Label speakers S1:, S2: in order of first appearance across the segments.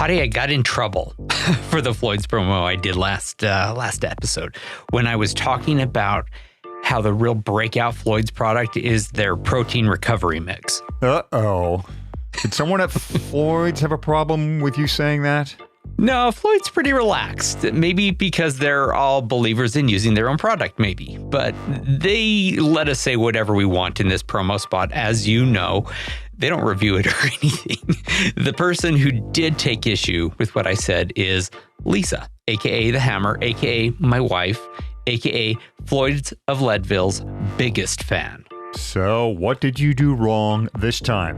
S1: Hottie, I got in trouble for the Floyd's promo I did last episode when I was talking about how the real breakout Floyd's product is their protein recovery mix.
S2: Uh-oh. Did someone at Floyd's have a problem with you saying that?
S1: No, Floyd's pretty relaxed. Maybe because they're all believers in using their own product, maybe. But they let us say whatever we want in this promo spot. As you know, they don't review it or anything. The person who did take issue with what I said is Lisa, a.k.a. The Hammer, a.k.a. my wife, a.k.a. Floyd's of Leadville's biggest fan.
S2: So what did you do wrong this time?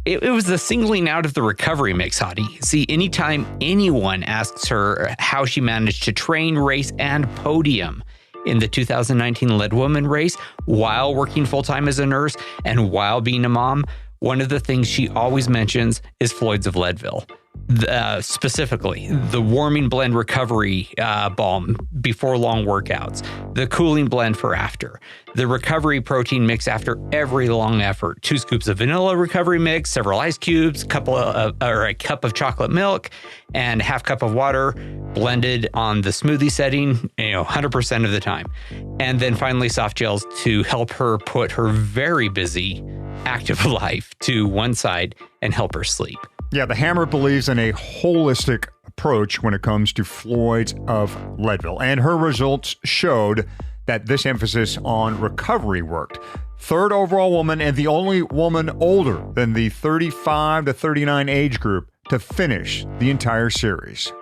S1: It was the singling out of the recovery mix, Hottie. See, anytime anyone asks her how she managed to train, race, and podium in the 2019 Lead Woman race while working full-time as a nurse and while being a mom, one of the things she always mentions is Floyd's of Leadville. Specifically, the warming blend recovery balm before long workouts, the cooling blend for after, the recovery protein mix after every long effort, 2 scoops of vanilla recovery mix, several ice cubes, a cup of chocolate milk, and half cup of water blended on the smoothie setting, 100% of the time. And then finally soft gels to help her put her very busy active life to one side and help her sleep.
S2: Yeah, the Hammer believes in a holistic approach when it comes to Floyd's of Leadville, and her results showed that this emphasis on recovery worked. 3rd overall woman and the only woman older than the 35 to 39 age group to finish the entire series.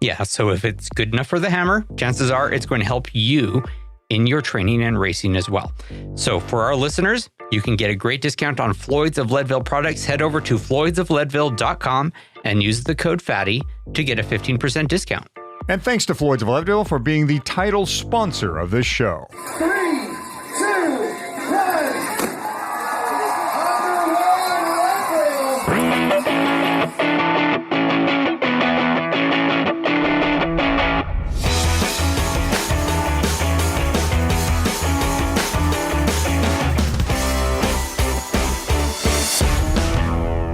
S1: Yeah, so if it's good enough for the Hammer, chances are it's going to help you in your training and racing as well. So for our listeners, you can get a great discount on Floyd's of Leadville products. Head over to floydsofleadville.com and use the code FATTY to get a 15% discount.
S2: And thanks to Floyd's of Leadville for being the title sponsor of this show.
S3: 3, 2, 1.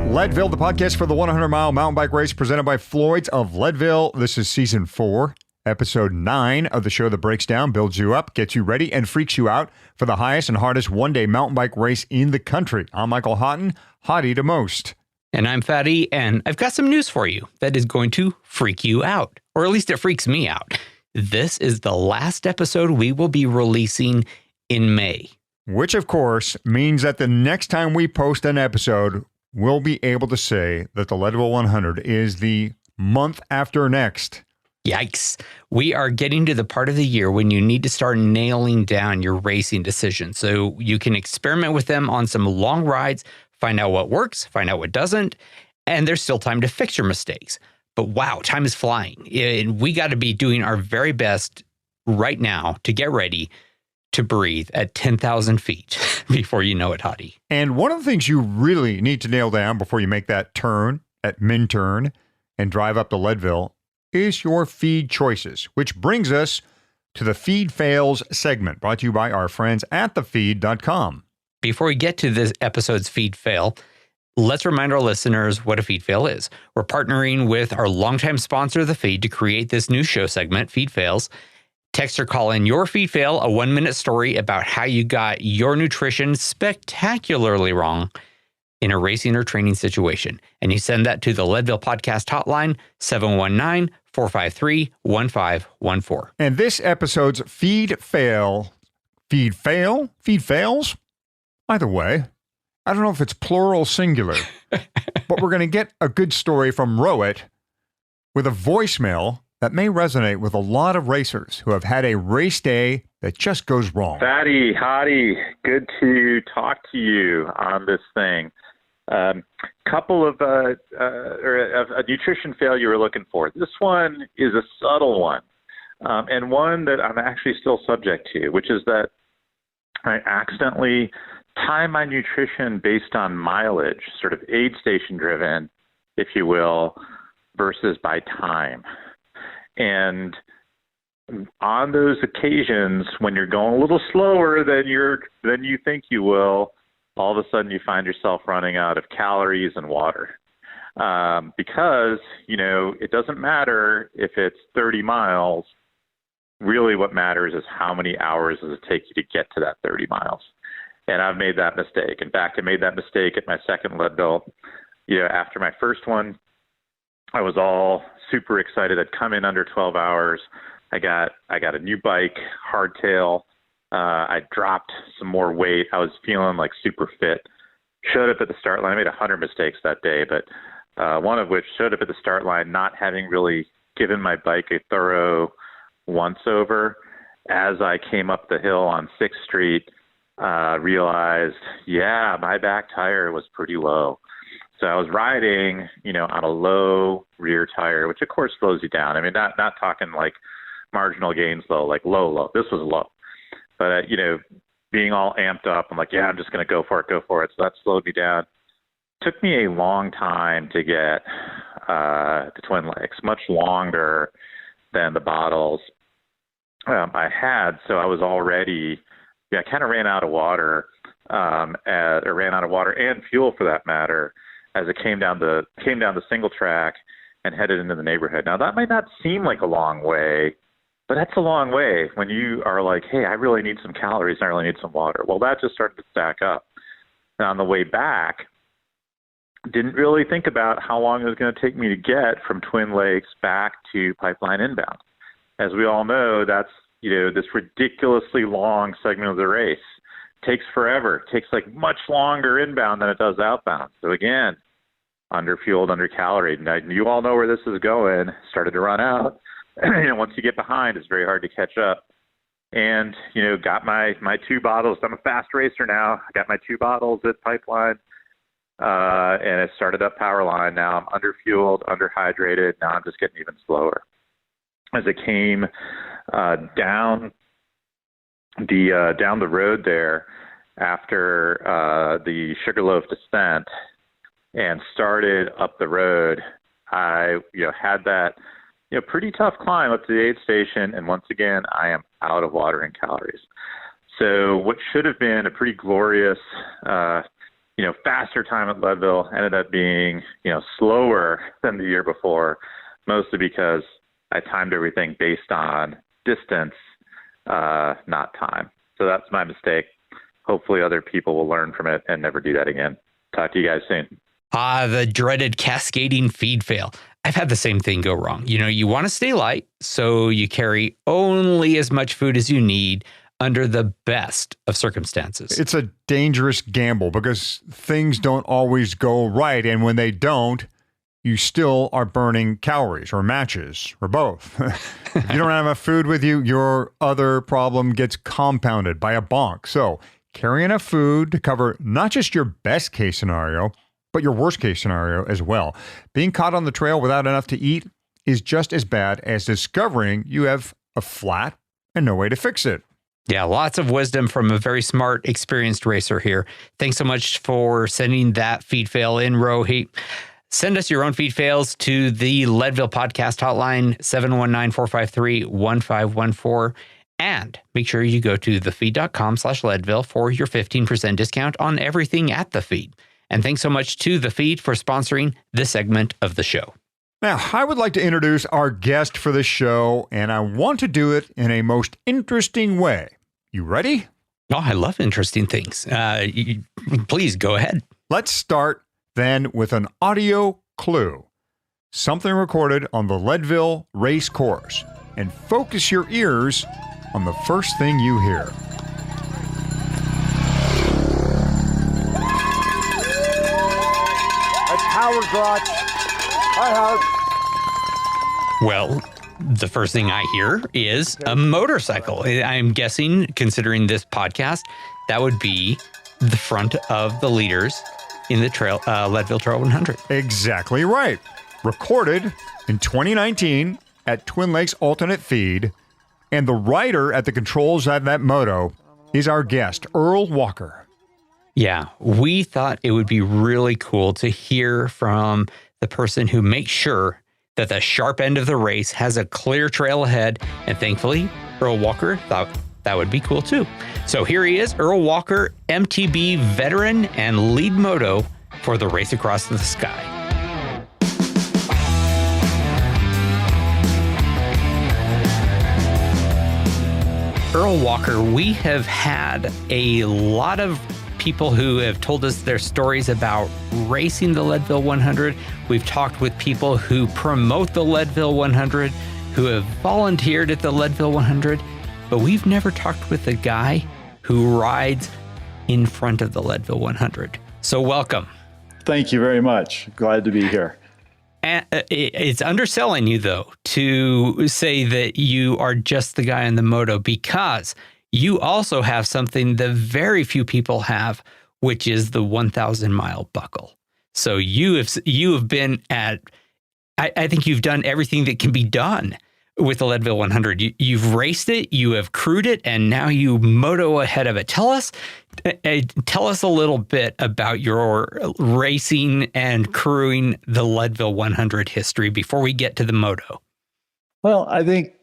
S2: Leadville, the podcast for the 100-mile mountain bike race presented by Floyd's of Leadville. This is season 4, episode 9 of the show that breaks down, builds you up, gets you ready, and freaks you out for the highest and hardest one-day mountain bike race in the country. I'm Michael Houghton, Hottie to most.
S1: And I'm Fatty, and I've got some news for you that is going to freak you out, or at least it freaks me out. This is the last episode we will be releasing in May.
S2: Which, of course, means that the next time we post an episode, we'll be able to say that the Leadville 100 is the month after next.
S1: Yikes. We are getting to the part of the year when you need to start nailing down your racing decisions so you can experiment with them on some long rides, find out what works, find out what doesn't, and there's still time to fix your mistakes. But wow, time is flying. And we got to be doing our very best right now to get ready to breathe at 10,000 feet before you know it, Hottie.
S2: And one of the things you really need to nail down before you make that turn at Minturn and drive up to Leadville is your feed choices, which brings us to the Feed Fails segment brought to you by our friends at thefeed.com.
S1: Before we get to this episode's feed fail, let's remind our listeners what a feed fail is. We're partnering with our longtime sponsor, The Feed, to create this new show segment, Feed Fails. Text or call in your feed fail, a 1-minute story about how you got your nutrition spectacularly wrong in a racing or training situation. And you send that to the Leadville Podcast Hotline, 719-453-1514.
S2: And this episode's feed fails? Either way, I don't know if it's plural or singular, but we're going to get a good story from Rowett with a voicemail that may resonate with a lot of racers who have had a race day that just goes wrong.
S4: Fatty, Hottie, good to talk to you on this thing. Couple of a nutrition fail you were looking for. This one is a subtle one, and one that I'm actually still subject to, which is that I accidentally time my nutrition based on mileage, sort of aid station driven, if you will, versus by time. And on those occasions, when you're going a little slower than you think you will, all of a sudden you find yourself running out of calories and water. because, it doesn't matter if it's 30 miles. Really what matters is how many hours does it take you to get to that 30 miles. And I've made that mistake. In fact, I made that mistake at my second Leadville. After my first one, I was all super excited. I'd come in under 12 hours. I got a new bike, hardtail. I dropped some more weight. I was feeling like super fit. Showed up at the start line. I made 100 mistakes that day, but one of which showed up at the start line not having really given my bike a thorough once over. As I came up the hill on 6th Street, realized, my back tire was pretty low. So I was riding, on a low rear tire, which of course slows you down. I mean, not talking like marginal gains low, like low. This was low. But, being all amped up, I'm like, I'm just going to go for it. So that slowed me down. Took me a long time to get to Twin Lakes, much longer than the bottles I had. So I was already, I kind of ran out of water, and fuel for that matter, as it came down the single track and headed into the neighborhood. Now that might not seem like a long way, but that's a long way when you are like, hey, I really need some calories and I really need some water. Well, that just started to stack up. And on the way back, didn't really think about how long it was going to take me to get from Twin Lakes back to Pipeline inbound. As we all know, that's, this ridiculously long segment of the race. Takes forever. Takes like much longer inbound than it does outbound. So again, underfueled, undercaloried. And you all know where this is going. Started to run out. Once you get behind, it's very hard to catch up. And, got my 2 bottles. I'm a fast racer now. I got my 2 bottles at Pipeline. And it started up power line. Now I'm underfueled, underhydrated. Now I'm just getting even slower. As it came down the road there after the Sugarloaf descent and started up the road, I had that pretty tough climb up to the aid station, and once again I am out of water and calories. So what should have been a pretty glorious faster time at Leadville ended up being slower than the year before, mostly because I timed everything based on distance, not time. So that's my mistake. Hopefully other people will learn from it and never do that again. Talk to you guys soon.
S1: The dreaded cascading feed fail. I've had the same thing go wrong. You want to stay light, so you carry only as much food as you need under the best of circumstances.
S2: It's a dangerous gamble because things don't always go right. And when they don't, you still are burning calories or matches or both. If you don't have enough food with you, your other problem gets compounded by a bonk. So carry enough food to cover not just your best case scenario, but your worst case scenario as well. Being caught on the trail without enough to eat is just as bad as discovering you have a flat and no way to fix it.
S1: Yeah, lots of wisdom from a very smart, experienced racer here. Thanks so much for sending that feed fail in, Rohit. Send us your own feed fails to the Leadville podcast hotline, 719-453-1514. And make sure you go to thefeed.com/Leadville for your 15% discount on everything at The Feed. And thanks so much to The Feed for sponsoring this segment of the show.
S2: Now, I would like to introduce our guest for the show, and I want to do it in a most interesting way. You ready?
S1: Oh, I love interesting things. Please go ahead.
S2: Let's start then with an audio clue. Something recorded on the Leadville race course. And focus your ears on the first thing you hear.
S3: That's Howard Grotz. Hi, Howard.
S1: Well, the first thing I hear is a motorcycle. I'm guessing, considering this podcast, that would be the front of the leaders in the Leadville Trail 100.
S2: Exactly right. Recorded in 2019 at Twin Lakes Alternate Feed, and the rider at the controls of that moto is our guest, Earl Walker.
S1: Yeah, we thought it would be really cool to hear from the person who makes sure that the sharp end of the race has a clear trail ahead, and thankfully, Earl Walker thought that would be cool too. So here he is, Earl Walker, MTB veteran and lead moto for the Race Across the Sky. Earl Walker, we have had a lot of people who have told us their stories about racing the Leadville 100. We've talked with people who promote the Leadville 100, who have volunteered at the Leadville 100, but we've never talked with a guy who rides in front of the Leadville 100. So welcome.
S5: Thank you very much. Glad to be here.
S1: And it's underselling you, though, to say that you are just the guy on the moto, because you also have something that very few people have, which is the 1,000-mile buckle. So you have been at, I think you've done everything that can be done with the Leadville 100. You've raced it, you have crewed it, and now you moto ahead of it. Tell us a little bit about your racing and crewing the Leadville 100 history before we get to the moto.
S5: Well, I think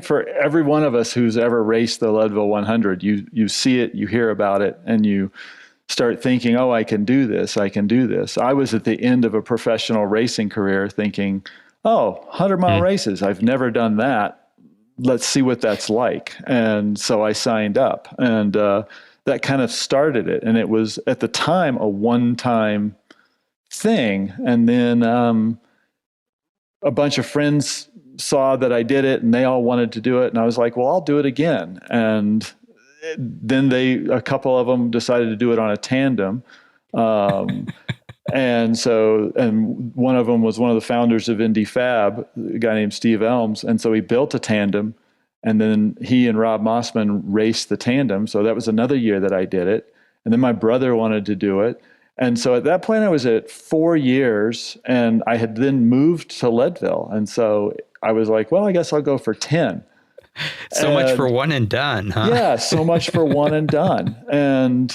S5: for every one of us who's ever raced the Leadville 100, you see it, you hear about it, and you start thinking, oh, I can do this, I can do this. I was at the end of a professional racing career thinking, oh, 100-mile races, I've never done that. Let's see what that's like. And so I signed up, and that kind of started it. And it was, at the time, a one-time thing. And then a bunch of friends saw that I did it, and they all wanted to do it. And I was like, well, I'll do it again. And then a couple of them decided to do it on a tandem. And one of them was one of the founders of Indy Fab, a guy named Steve Elms. And so he built a tandem, and then he and Rob Mossman raced the tandem. So that was another year that I did it. And then my brother wanted to do it. And so at that point I was at 4 years, and I had then moved to Leadville. And so I was like, well, I guess I'll go for 10.
S1: So much for one and done, huh?
S5: Yeah, so much for one and done. And,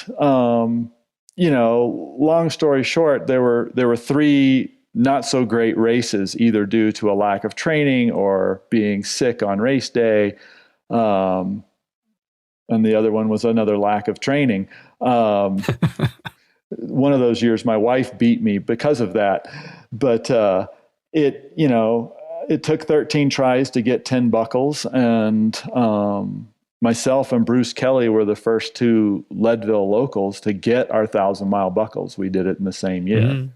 S5: long story short, there were 3 not so great races, either due to a lack of training or being sick on race day. And the other one was another lack of training. One of those years, my wife beat me because of that. But it took 13 tries to get 10 buckles. And myself and Bruce Kelly were the first 2 Leadville locals to get our 1,000-mile buckles. We did it in the same year. Mm-hmm.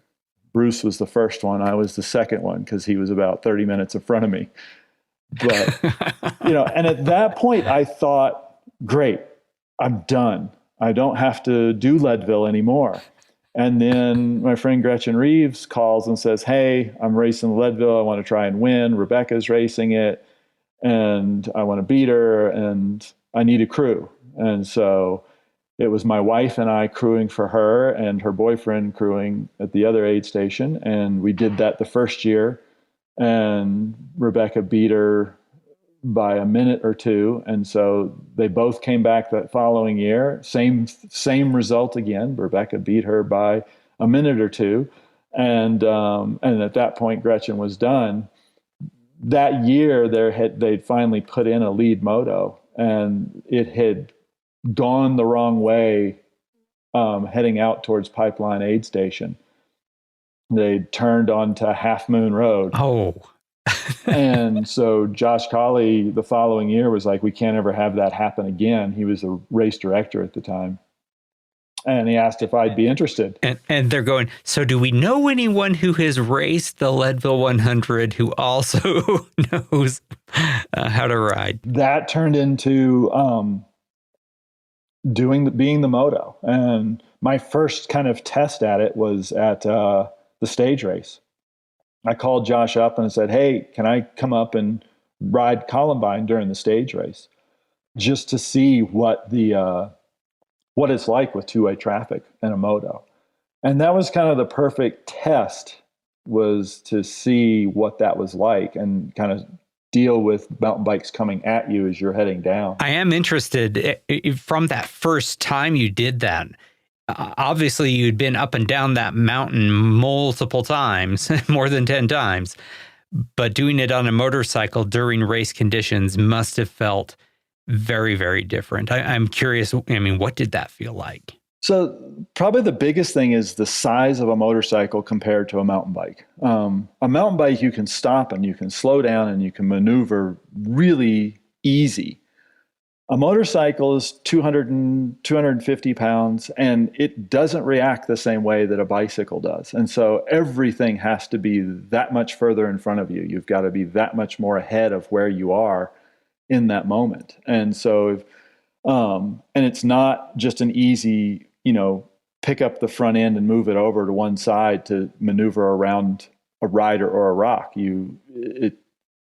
S5: Bruce was the first one. I was the second one because he was about 30 minutes in front of me. But, and at that point I thought, great, I'm done. I don't have to do Leadville anymore. And then my friend Gretchen Reeves calls and says, hey, I'm racing Leadville. I want to try and win. Rebecca's racing it, and I want to beat her, and I need a crew. And so it was my wife and I crewing for her, and her boyfriend crewing at the other aid station. And we did that the first year, and Rebecca beat her by a minute or 2. And so they both came back that following year. Same result again. Rebecca beat her by a minute or 2. And at that point, Gretchen was done. That year they'd finally put in a lead moto, and it had gone the wrong way, heading out towards Pipeline Aid Station. They turned onto Half Moon Road.
S1: Oh.
S5: And so Josh Colley the following year was like, we can't ever have that happen again. He was a race director at the time. And he asked if I'd be interested.
S1: And they're going, so do we know anyone who has raced the Leadville 100 who also knows how to ride?
S5: That turned into being the moto. And my first kind of test at it was at the stage race. I called Josh up and said, hey, can I come up and ride Columbine during the stage race just to see what it's like with two-way traffic and a moto? And that was kind of the perfect test, was to see what that was like and kind of deal with mountain bikes coming at you as you're heading down.
S1: I am interested from that first time you did that. Obviously, you'd been up and down that mountain multiple times, more than 10 times, but doing it on a motorcycle during race conditions must have felt very, very different. I'm curious, what did that feel like?
S5: So probably the biggest thing is the size of a motorcycle compared to a mountain bike. A mountain bike, you can stop and you can slow down and you can maneuver really easy. A motorcycle is 250 pounds, and it doesn't react the same way that a bicycle does. And so everything has to be that much further in front of you. You've got to be that much more ahead of where you are in that moment. And so, and it's not just an easy, pick up the front end and move it over to one side to maneuver around a rider or a rock.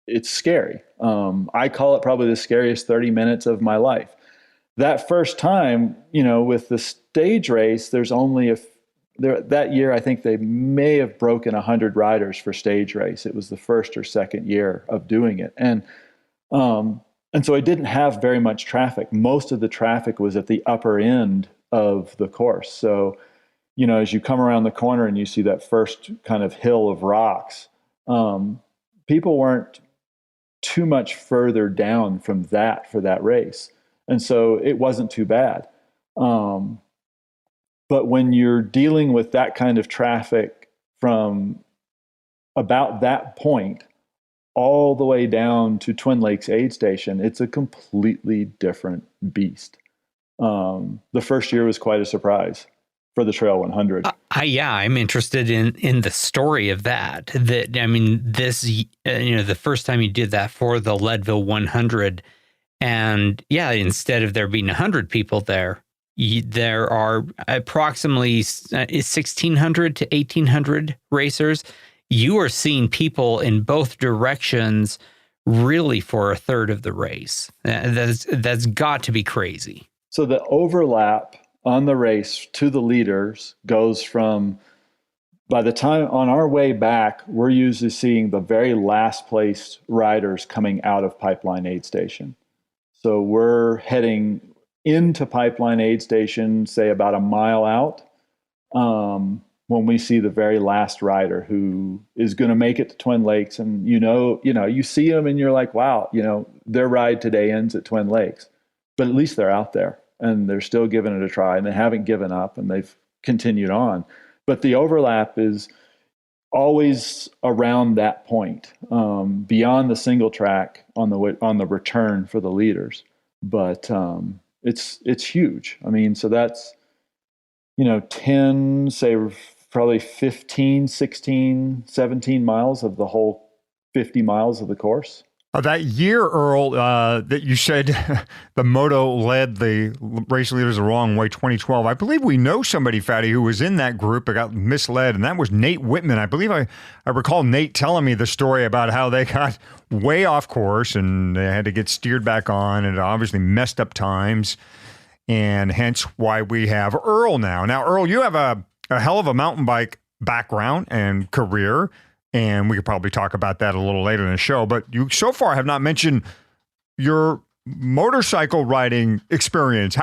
S5: It's scary. I call it probably the scariest 30 minutes of my life. That first time, with the stage race, there's only that year, I think they may have broken 100 riders for stage race. It was the first or second year of doing it. And so I didn't have very much traffic. Most of the traffic was at the upper end of the course. So, as you come around the corner and you see that first kind of hill of rocks, people weren't too much further down from that for that race. And so it wasn't too bad. But when you're dealing with that kind of traffic from about that point all the way down to Twin Lakes aid station, it's a completely different beast. The first year was quite a surprise for the Trail 100.
S1: I'm interested in the story of that. The first time you did that for the Leadville 100, and instead of there being 100 people there, there are approximately 1,600 to 1,800 racers. You are seeing people in both directions, really, for a third of the race. That's got to be crazy.
S5: So the overlap on the race to the leaders goes from, by the time on our way back, we're usually seeing the very last place riders coming out of Pipeline Aid Station. So we're heading into Pipeline Aid Station, say about a mile out, when we see the very last rider who is going to make it to Twin Lakes. And, you see them and you're like, wow, their ride today ends at Twin Lakes, but at least they're out there. And they're still giving it a try, and they haven't given up, and they've continued on. But the overlap is always around that point, beyond the single track on the return for the leaders. But it's huge. So that's 10, say probably 15, 16, 17 miles of the whole 50 miles of the course.
S2: That year, Earl, that you said the moto led the race leaders the wrong way, 2012, I believe we know somebody, Fatty, who was in that group that got misled, and that was Nate Whitman. I believe I recall Nate telling me the story about how they got way off course and they had to get steered back on, and it obviously messed up times, and hence why we have Earl now. Now, Earl, you have a hell of a mountain bike background and career, and we could probably talk about that a little later in the show. But you so far have not mentioned your motorcycle riding experience.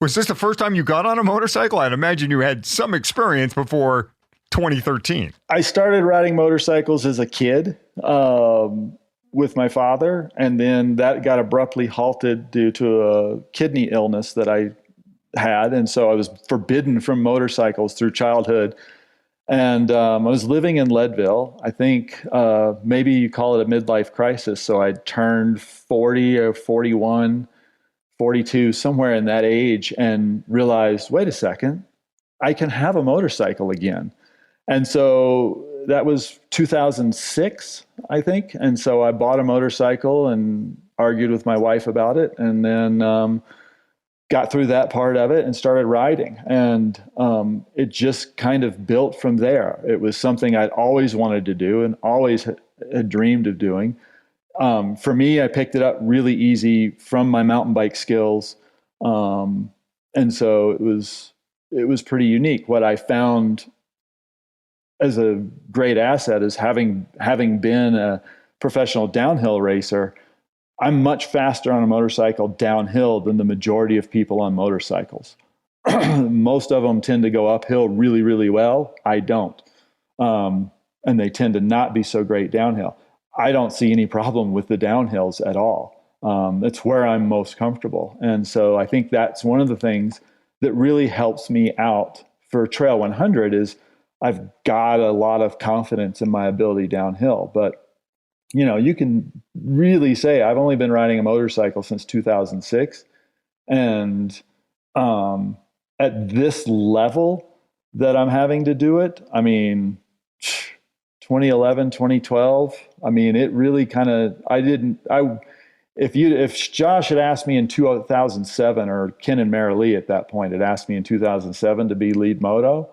S2: Was this the first time you got on a motorcycle? I'd imagine you had some experience before 2013.
S5: I started riding motorcycles as a kid with my father, and then that got abruptly halted due to a kidney illness that I had. And so I was forbidden from motorcycles through childhood. And I was living in Leadville. I think maybe you call it a midlife crisis. So I turned 40 or 41, 42, somewhere in that age, and realized, wait a second, I can have a motorcycle again. And so that was 2006, I think. And so I bought a motorcycle and argued with my wife about it, and then got through that part of it and started riding. And it just kind of built from there. It was something I'd always wanted to do and always had dreamed of doing. For me, I picked it up really easy from my mountain bike skills. And so it was pretty unique. What I found as a great asset is having been a professional downhill racer, I'm much faster on a motorcycle downhill than the majority of people on motorcycles. Most of them tend to go uphill really, really well. I don't. And they tend to not be so great downhill. I don't see any problem with the downhills at all. That's where I'm most comfortable. And so I think that's one of the things that really helps me out for Trail 100 is I've got a lot of confidence in my ability downhill. But you can really say I've only been riding a motorcycle since 2006, And at this level that I'm having to do it, I mean, 2011, 2012, I mean, it really kind of, if Josh had asked me in 2007, or Ken and Marilee at that point had asked me in 2007 to be lead moto,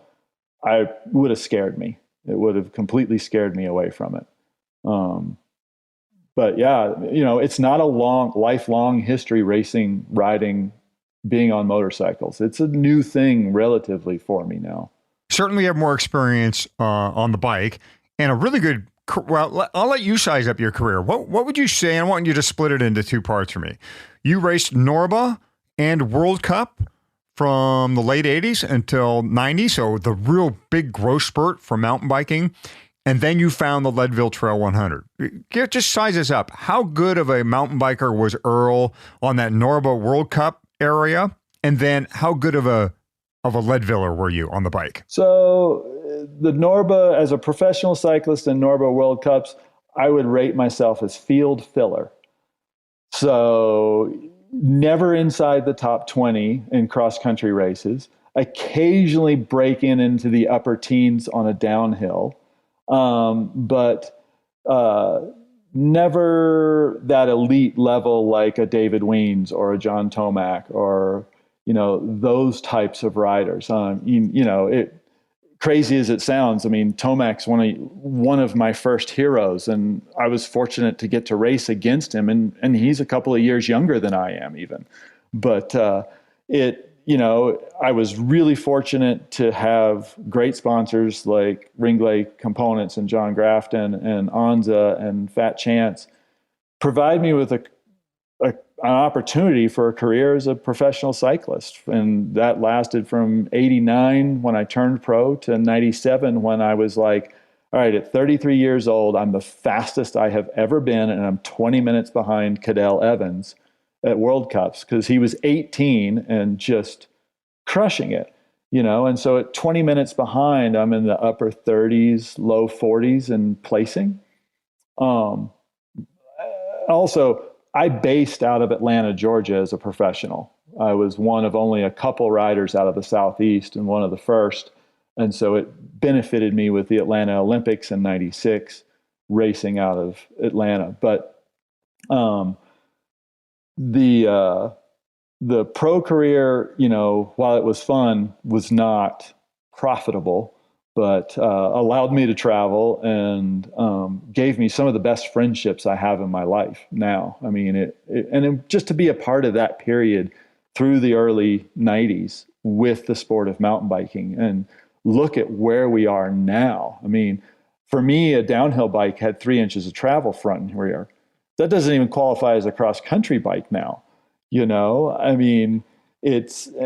S5: I would have scared me. It would have completely scared me away from it. But yeah, it's not a lifelong history racing, riding, being on motorcycles. It's a new thing relatively for me now.
S2: Certainly have more experience on the bike and a really good, well, I'll let you size up your career. What would you say? I want you to split it into two parts for me. You raced Norba and World Cup from the late 80s until 90, so the real big growth spurt for mountain biking. And then you found the Leadville Trail 100. Just size this up. How good of a mountain biker was Earl on that Norba World Cup area? And then how good of a Leadviller were you on the bike?
S5: So the Norba, as a professional cyclist in Norba World Cups, I would rate myself as field filler. So never inside the top 20 in cross-country races, occasionally break into the upper teens on a downhill, but never that elite level like a David Weens or a John Tomac or, those types of riders. Crazy as it sounds, I mean, Tomac's one of my first heroes, and I was fortunate to get to race against him, and he's a couple of years younger than I am even. But I was really fortunate to have great sponsors like Ringley Components and John Grafton and Anza and Fat Chance provide me with an opportunity for a career as a professional cyclist. And that lasted from 89 when I turned pro to 97 when I was like, all right, at 33 years old, I'm the fastest I have ever been, and I'm 20 minutes behind Cadell Evans at World Cups because he was 18 and just crushing it, And so at 20 minutes behind, I'm in the upper 30s, low 40s and placing. Also, I based out of Atlanta, Georgia as a professional. I was one of only a couple riders out of the Southeast and one of the first. And so it benefited me with the Atlanta Olympics in 96, racing out of Atlanta. But the pro career, while it was fun, was not profitable, but allowed me to travel and gave me some of the best friendships I have in my life now. I mean, just to be a part of that period through the early 90s with the sport of mountain biking and look at where we are now. I mean, for me, a downhill bike had 3 inches of travel front and rear. That doesn't even qualify as a cross-country bike now. I mean,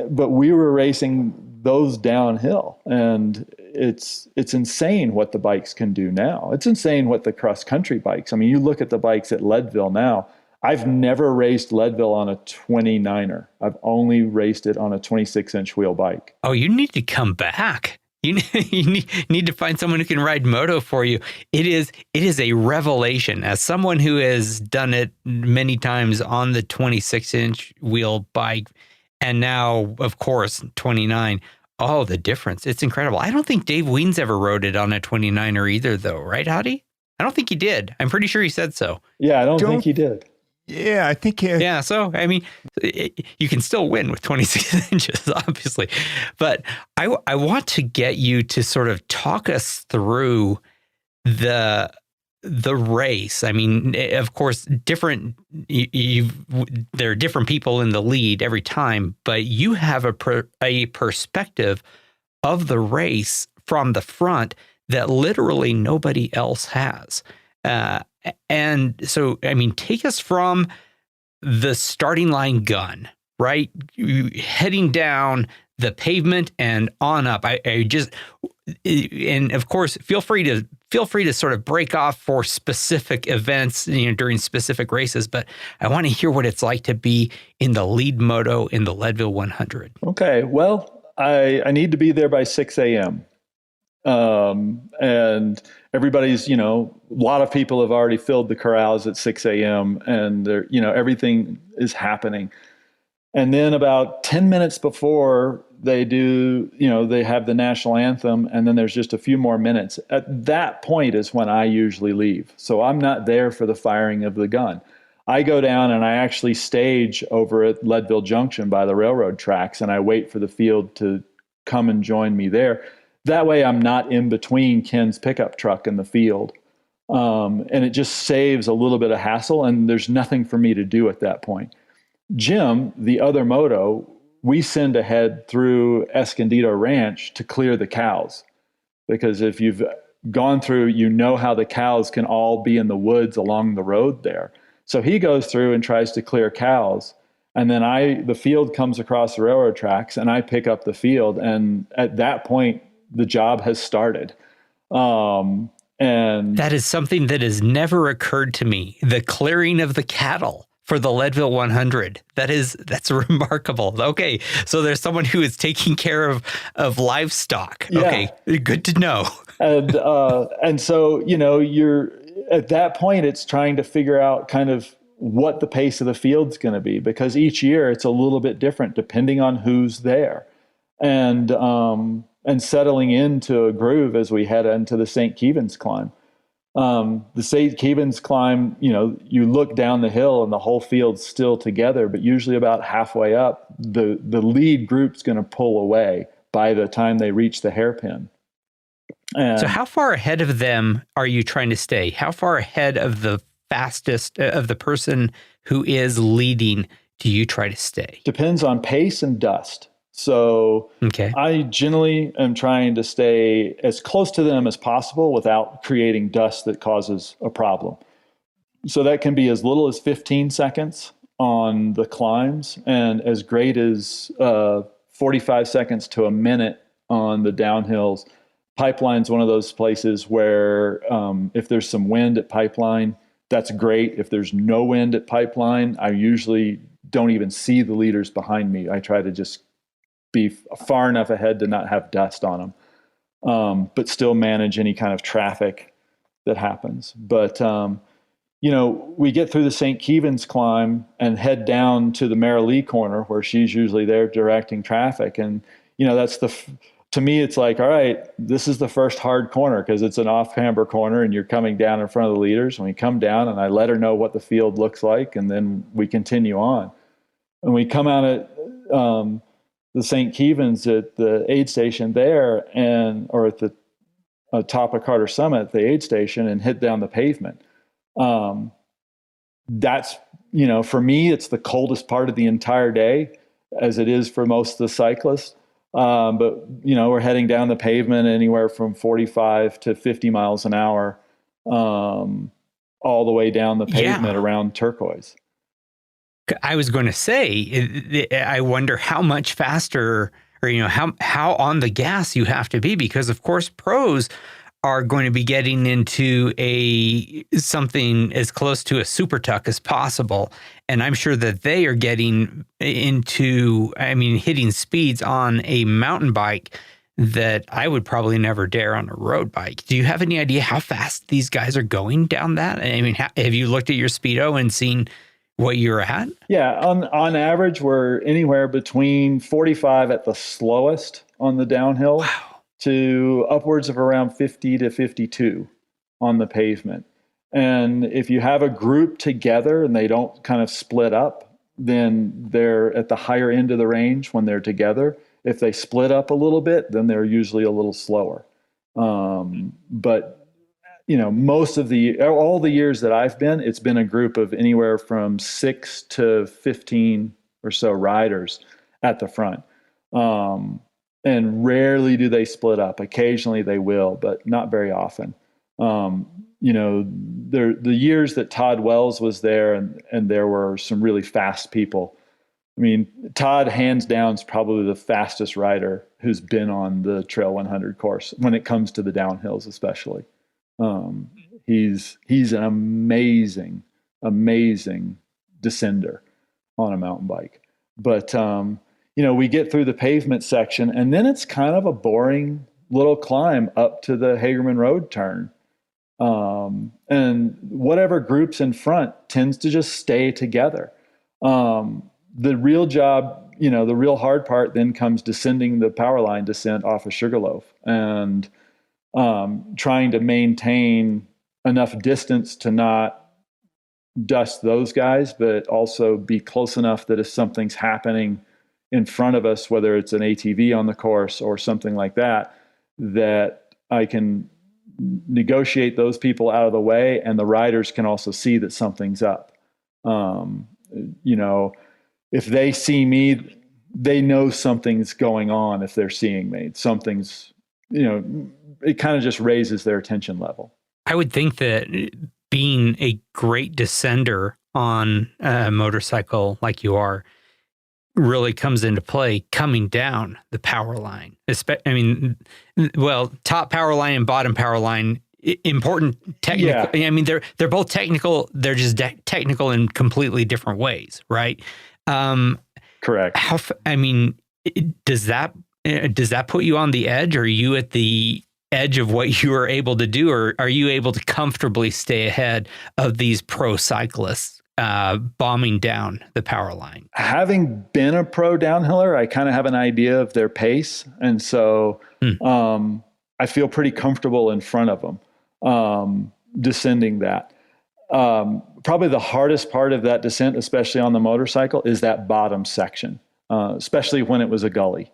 S5: but we were racing those downhill, and it's insane what the bikes can do now. It's insane what the cross-country bikes. I mean, you look at the bikes at Leadville now. I've never raced Leadville on a 29er. I've only raced it on a 26-inch wheel bike.
S1: Oh, you need to come back. You need to find someone who can ride moto for you. It is a revelation. As someone who has done it many times on the 26-inch wheel bike, and now, of course, 29. Oh, the difference. It's incredible. I don't think Dave Weens ever rode it on a 29er either, though. Right, Howdy? I don't think he did. I'm pretty sure he said so.
S5: Yeah, I don't think he did.
S2: Yeah, I think he...
S1: Yeah, so, I mean, you can still win with 26 inches, obviously. But I want to get you to sort of talk us through the race. I mean, of course, there are different people in the lead every time, but you have a perspective of the race from the front that literally nobody else has. And so, I mean, take us from the starting line gun, right? Heading down the pavement and on up. And of course, feel free to sort of break off for specific events, during specific races. But I want to hear what it's like to be in the lead moto in the Leadville 100.
S5: Okay. Well, I need to be there by 6 a.m. And everybody's, a lot of people have already filled the corrals at 6 a.m. and they're, everything is happening. And then about 10 minutes before they do, they have the national anthem, and then there's just a few more minutes. At that point is when I usually leave. So I'm not there for the firing of the gun. I go down and I actually stage over at Leadville Junction by the railroad tracks, and I wait for the field to come and join me there. That way I'm not in between Ken's pickup truck and the field. And it just saves a little bit of hassle, and there's nothing for me to do at that point. Jim, the other moto, we send ahead through Escondido Ranch to clear the cows. Because if you've gone through, how the cows can all be in the woods along the road there. So he goes through and tries to clear cows. And then the field comes across the railroad tracks, and I pick up the field. And at that point, the job has started. And
S1: that is something that has never occurred to me. The clearing of the cattle for the Leadville 100. That's remarkable. Okay, so there's someone who is taking care of livestock.
S5: Yeah.
S1: Okay, good to know.
S5: And so, you're at that point, it's trying to figure out kind of what the pace of the field's going to be, because each year it's a little bit different depending on who's there. And settling into a groove as we head into the St. Kevin's climb. The St. Kevin's climb, you look down the hill and the whole field's still together, but usually about halfway up, the lead group's going to pull away by the time they reach the hairpin.
S1: So how far ahead of them are you trying to stay? How far ahead of the fastest, of the person who is leading, do you try to stay?
S5: Depends on pace and dust. So I generally am trying to stay as close to them as possible without creating dust that causes a problem. So that can be as little as 15 seconds on the climbs and as great as 45 seconds to a minute on the downhills. Pipeline's one of those places where if there's some wind at Pipeline, that's great. If there's no wind at Pipeline, I usually don't even see the leaders behind me. I try to just be far enough ahead to not have dust on them, but still manage any kind of traffic that happens. But, we get through the St. Kevin's climb and head down to the Mara Lee corner where she's usually there directing traffic. And, that's to me, it's like, all right, this is the first hard corner because it's an off-camber corner and you're coming down in front of the leaders. And we come down and I let her know what the field looks like, and then we continue on. And we come out at the St. Kevin's at the aid station there, or at the top of Carter Summit at the aid station, and hit down the pavement. That's, for me, it's the coldest part of the entire day, as it is for most of the cyclists. But we're heading down the pavement anywhere from 45 to 50 miles an hour, all the way down the pavement around Turquoise.
S1: I was going to say, I wonder how much faster, or how on the gas you have to be, because of course pros are going to be getting into something as close to a super tuck as possible, and I'm sure that they are getting into, hitting speeds on a mountain bike that I would probably never dare on a road bike. Do you have any idea how fast these guys are going down that? Have you looked at your Speedo and seen what you're at? Yeah,
S5: on average, we're anywhere between 45 at the slowest on the downhill to upwards of around 50 to 52 on the pavement. And if you have a group together and they don't kind of split up, then they're at the higher end of the range when they're together. If they split up a little bit, then they're usually a little slower. But most of all the years that I've been, it's been a group of anywhere from 6 to 15 or so riders at the front. And rarely do they split up. Occasionally they will, but not very often. The years that Todd Wells was there and there were some really fast people. Todd, hands down, is probably the fastest rider who's been on the Trail 100 course when it comes to the downhills, especially. He's an amazing descender on a mountain bike. But, we get through the pavement section and then it's kind of a boring little climb up to the Hagerman Road turn. And whatever group's in front tends to just stay together. The real job, the real hard part then comes descending the power line descent off of Sugarloaf and trying to maintain enough distance to not dust those guys, but also be close enough that if something's happening in front of us, whether it's an ATV on the course or something like that, that I can negotiate those people out of the way, and the riders can also see that something's up. If they see me, they know something's going on. If they're seeing me, something's, it kind of just raises their attention level.
S1: I would think that being a great descender on a motorcycle like you are really comes into play coming down the power line. Top power line and bottom power line, important technical. Yeah. I mean, they're both technical. They're just technical in completely different ways, right?
S5: Correct.
S1: Does that put you on the edge? Or are you at the edge of what you are able to do, or are you able to comfortably stay ahead of these pro cyclists bombing down the power line?
S5: Having been a pro downhiller, I kind of have an idea of their pace, and so I feel pretty comfortable in front of them descending that. Probably the hardest part of that descent, especially on the motorcycle, is that bottom section, especially when it was a gully.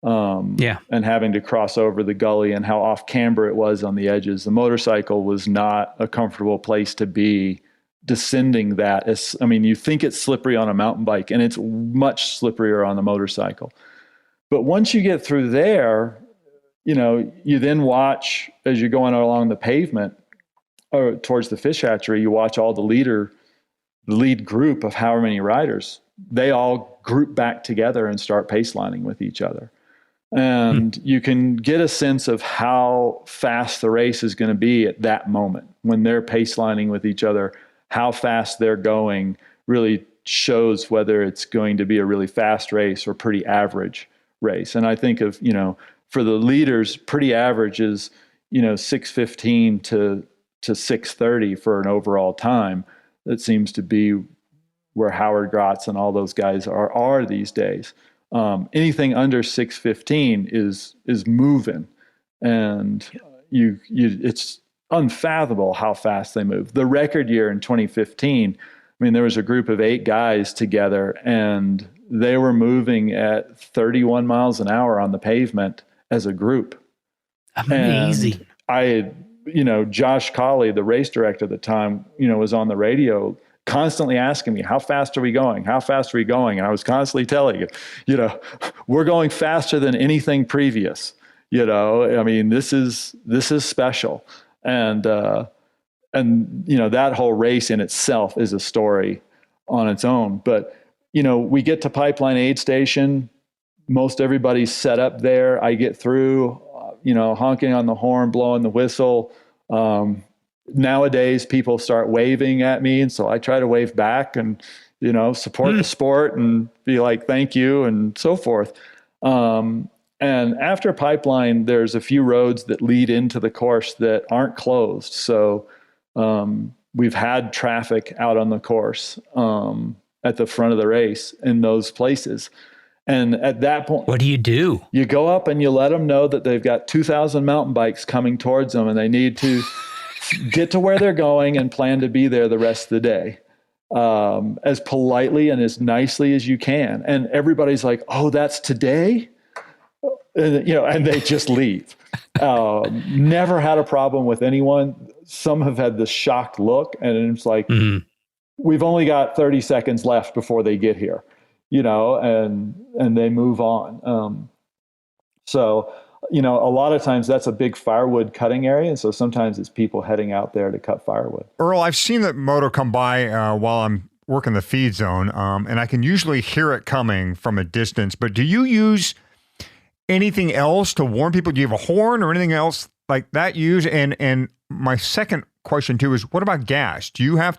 S5: And having to cross over the gully and how off camber it was on the edges. The motorcycle was not a comfortable place to be descending that. You think it's slippery on a mountain bike, and it's much slipperier on the motorcycle. But once you get through there, you then watch as you're going along the pavement or towards the fish hatchery, you watch all the lead group of however many riders, they all group back together and start pace lining with each other. And you can get a sense of how fast the race is going to be at that moment when they're pace lining with each other. How fast they're going really shows whether it's going to be a really fast race or pretty average race. And I think of, for the leaders, pretty average is, 6:15 to 6:30 for an overall time. That seems to be where Howard Grotz and all those guys are these days. Anything under 6:15 is moving, and it's unfathomable how fast they move. The record year in 2015, there was a group of 8 guys together, and they were moving at 31 miles an hour on the pavement as a group.
S1: Amazing.
S5: And Josh Colley, the race director at the time, was on the radio constantly asking me, how fast are we going? How fast are we going? And I was constantly telling you, we're going faster than anything previous. This is special. And that whole race in itself is a story on its own. But, we get to Pipeline Aid Station. Most everybody's set up there. I get through, honking on the horn, blowing the whistle. Nowadays people start waving at me, and so I try to wave back and support the sport and be like thank you and so forth. And after Pipeline, there's a few roads that lead into the course that aren't closed, so we've had traffic out on the course at the front of the race in those places. And at that point,
S1: what do?
S5: You go up and you let them know that they've got 2,000 mountain bikes coming towards them, and they need to get to where they're going and plan to be there the rest of the day, as politely and as nicely as you can. And everybody's like, oh, that's today? And they just leave. Never had a problem with anyone. Some have had this shocked look, and it's like, we've only got 30 seconds left before they get here, and they move on. So a lot of times that's a big firewood cutting area. And so sometimes it's people heading out there to cut firewood.
S2: Earl, I've seen that moto come by while I'm working the feed zone, and I can usually hear it coming from a distance. But do you use anything else to warn people? Do you have a horn or anything else like that used? And my second question too is, what about gas? Do you have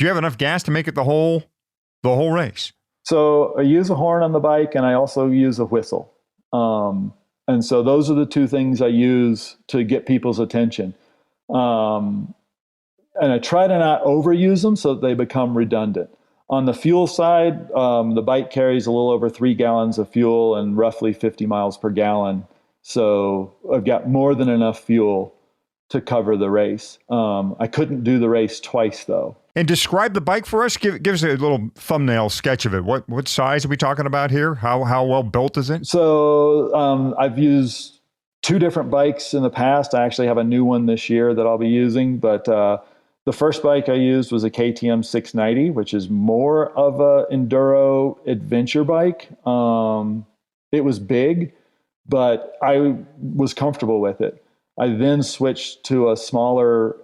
S2: enough gas to make it the whole race? So
S5: I use a horn on the bike, and I also use a whistle. And so those are the two things I use to get people's attention. And I try to not overuse them so that they become redundant. On the fuel side, the bike carries a little over 3 gallons of fuel and roughly 50 miles per gallon. So I've got more than enough fuel to cover the race. I couldn't do the race twice, though.
S2: And describe the bike for us. Give us a little thumbnail sketch of it. What size are we talking about here? How well built is it?
S5: So I've used 2 different bikes in the past. I actually have a new one this year that I'll be using. But the first bike I used was a KTM 690, which is more of a enduro adventure bike. It was big, but I was comfortable with it. I then switched to a smaller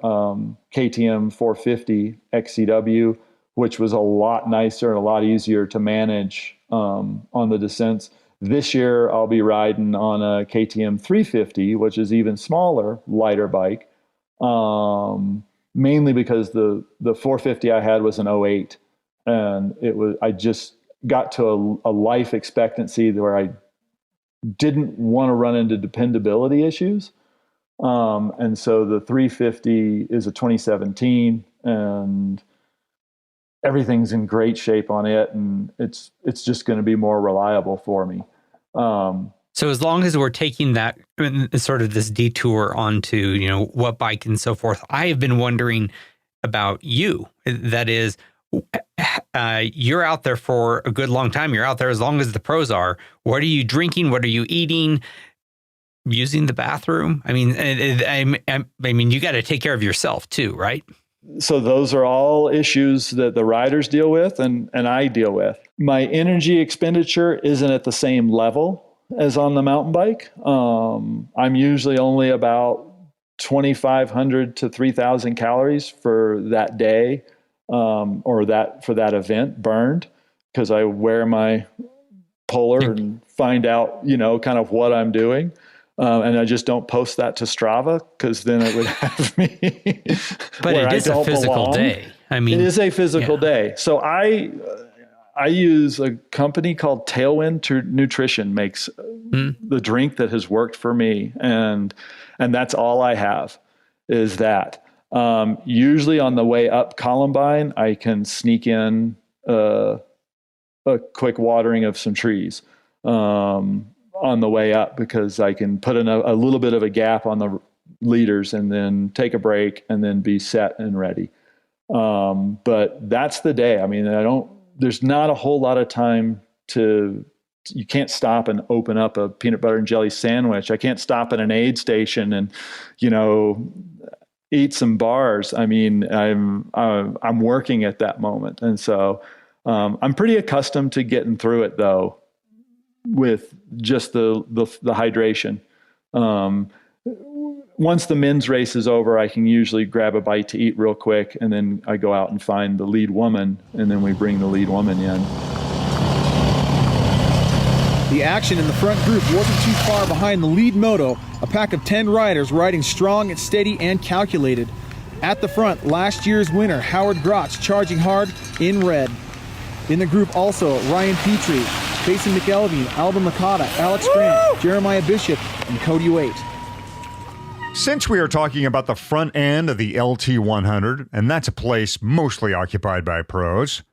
S5: KTM 450 XCW, which was a lot nicer and a lot easier to manage on the descents. This year, I'll be riding on a KTM 350, which is even smaller, lighter bike, mainly because the 450 I had was an 08, and I just got to a life expectancy where I didn't want to run into dependability issues. And so the 350 is a 2017, and everything's in great shape on it, and it's just going to be more reliable for me.
S1: So as long as we're taking that sort of this detour onto, what bike and so forth, I have been wondering about you. That is, you're out there for a good long time. You're out there as long as the pros are. What are you drinking? What are you eating? Using the bathroom? I mean, you got to take care of yourself too, right?
S5: So those are all issues that the riders deal with and I deal with. My energy expenditure isn't at the same level as on the mountain bike. I'm usually only about 2,500 to 3,000 calories for that day, for that event burned, because I wear my polar and find out, kind of what I'm doing. And I just don't post that to Strava, because then it would have me.
S1: But it is a physical day. I mean,
S5: it is a physical day. So I use a company called Tailwind Nutrition, makes the drink that has worked for me, and that's all I have is that. Usually on the way up Columbine, I can sneak in a quick watering of some trees. On the way up, because I can put in a little bit of a gap on the leaders and then take a break and then be set and ready. But that's the day. I mean, there's not a whole lot of time you can't stop and open up a peanut butter and jelly sandwich. I can't stop at an aid station and, eat some bars. I mean, I'm working at that moment. And so, I'm pretty accustomed to getting through it though, with just the hydration. Once the men's race is over, I can usually grab a bite to eat real quick, and then I go out and find the lead woman, and then we bring the lead woman in.
S6: The action in the front group wasn't too far behind the lead moto, a pack of 10 riders riding strong and steady and calculated. At the front, last year's winner, Howard Grotz, charging hard in red. In the group also, Ryan Petrie, Jason McElveen, Alvin Licata, Alex Grant, Jeremiah Bishop, and Cody Waite.
S2: Since we are talking about the front end of the LT100, and that's a place mostly occupied by pros,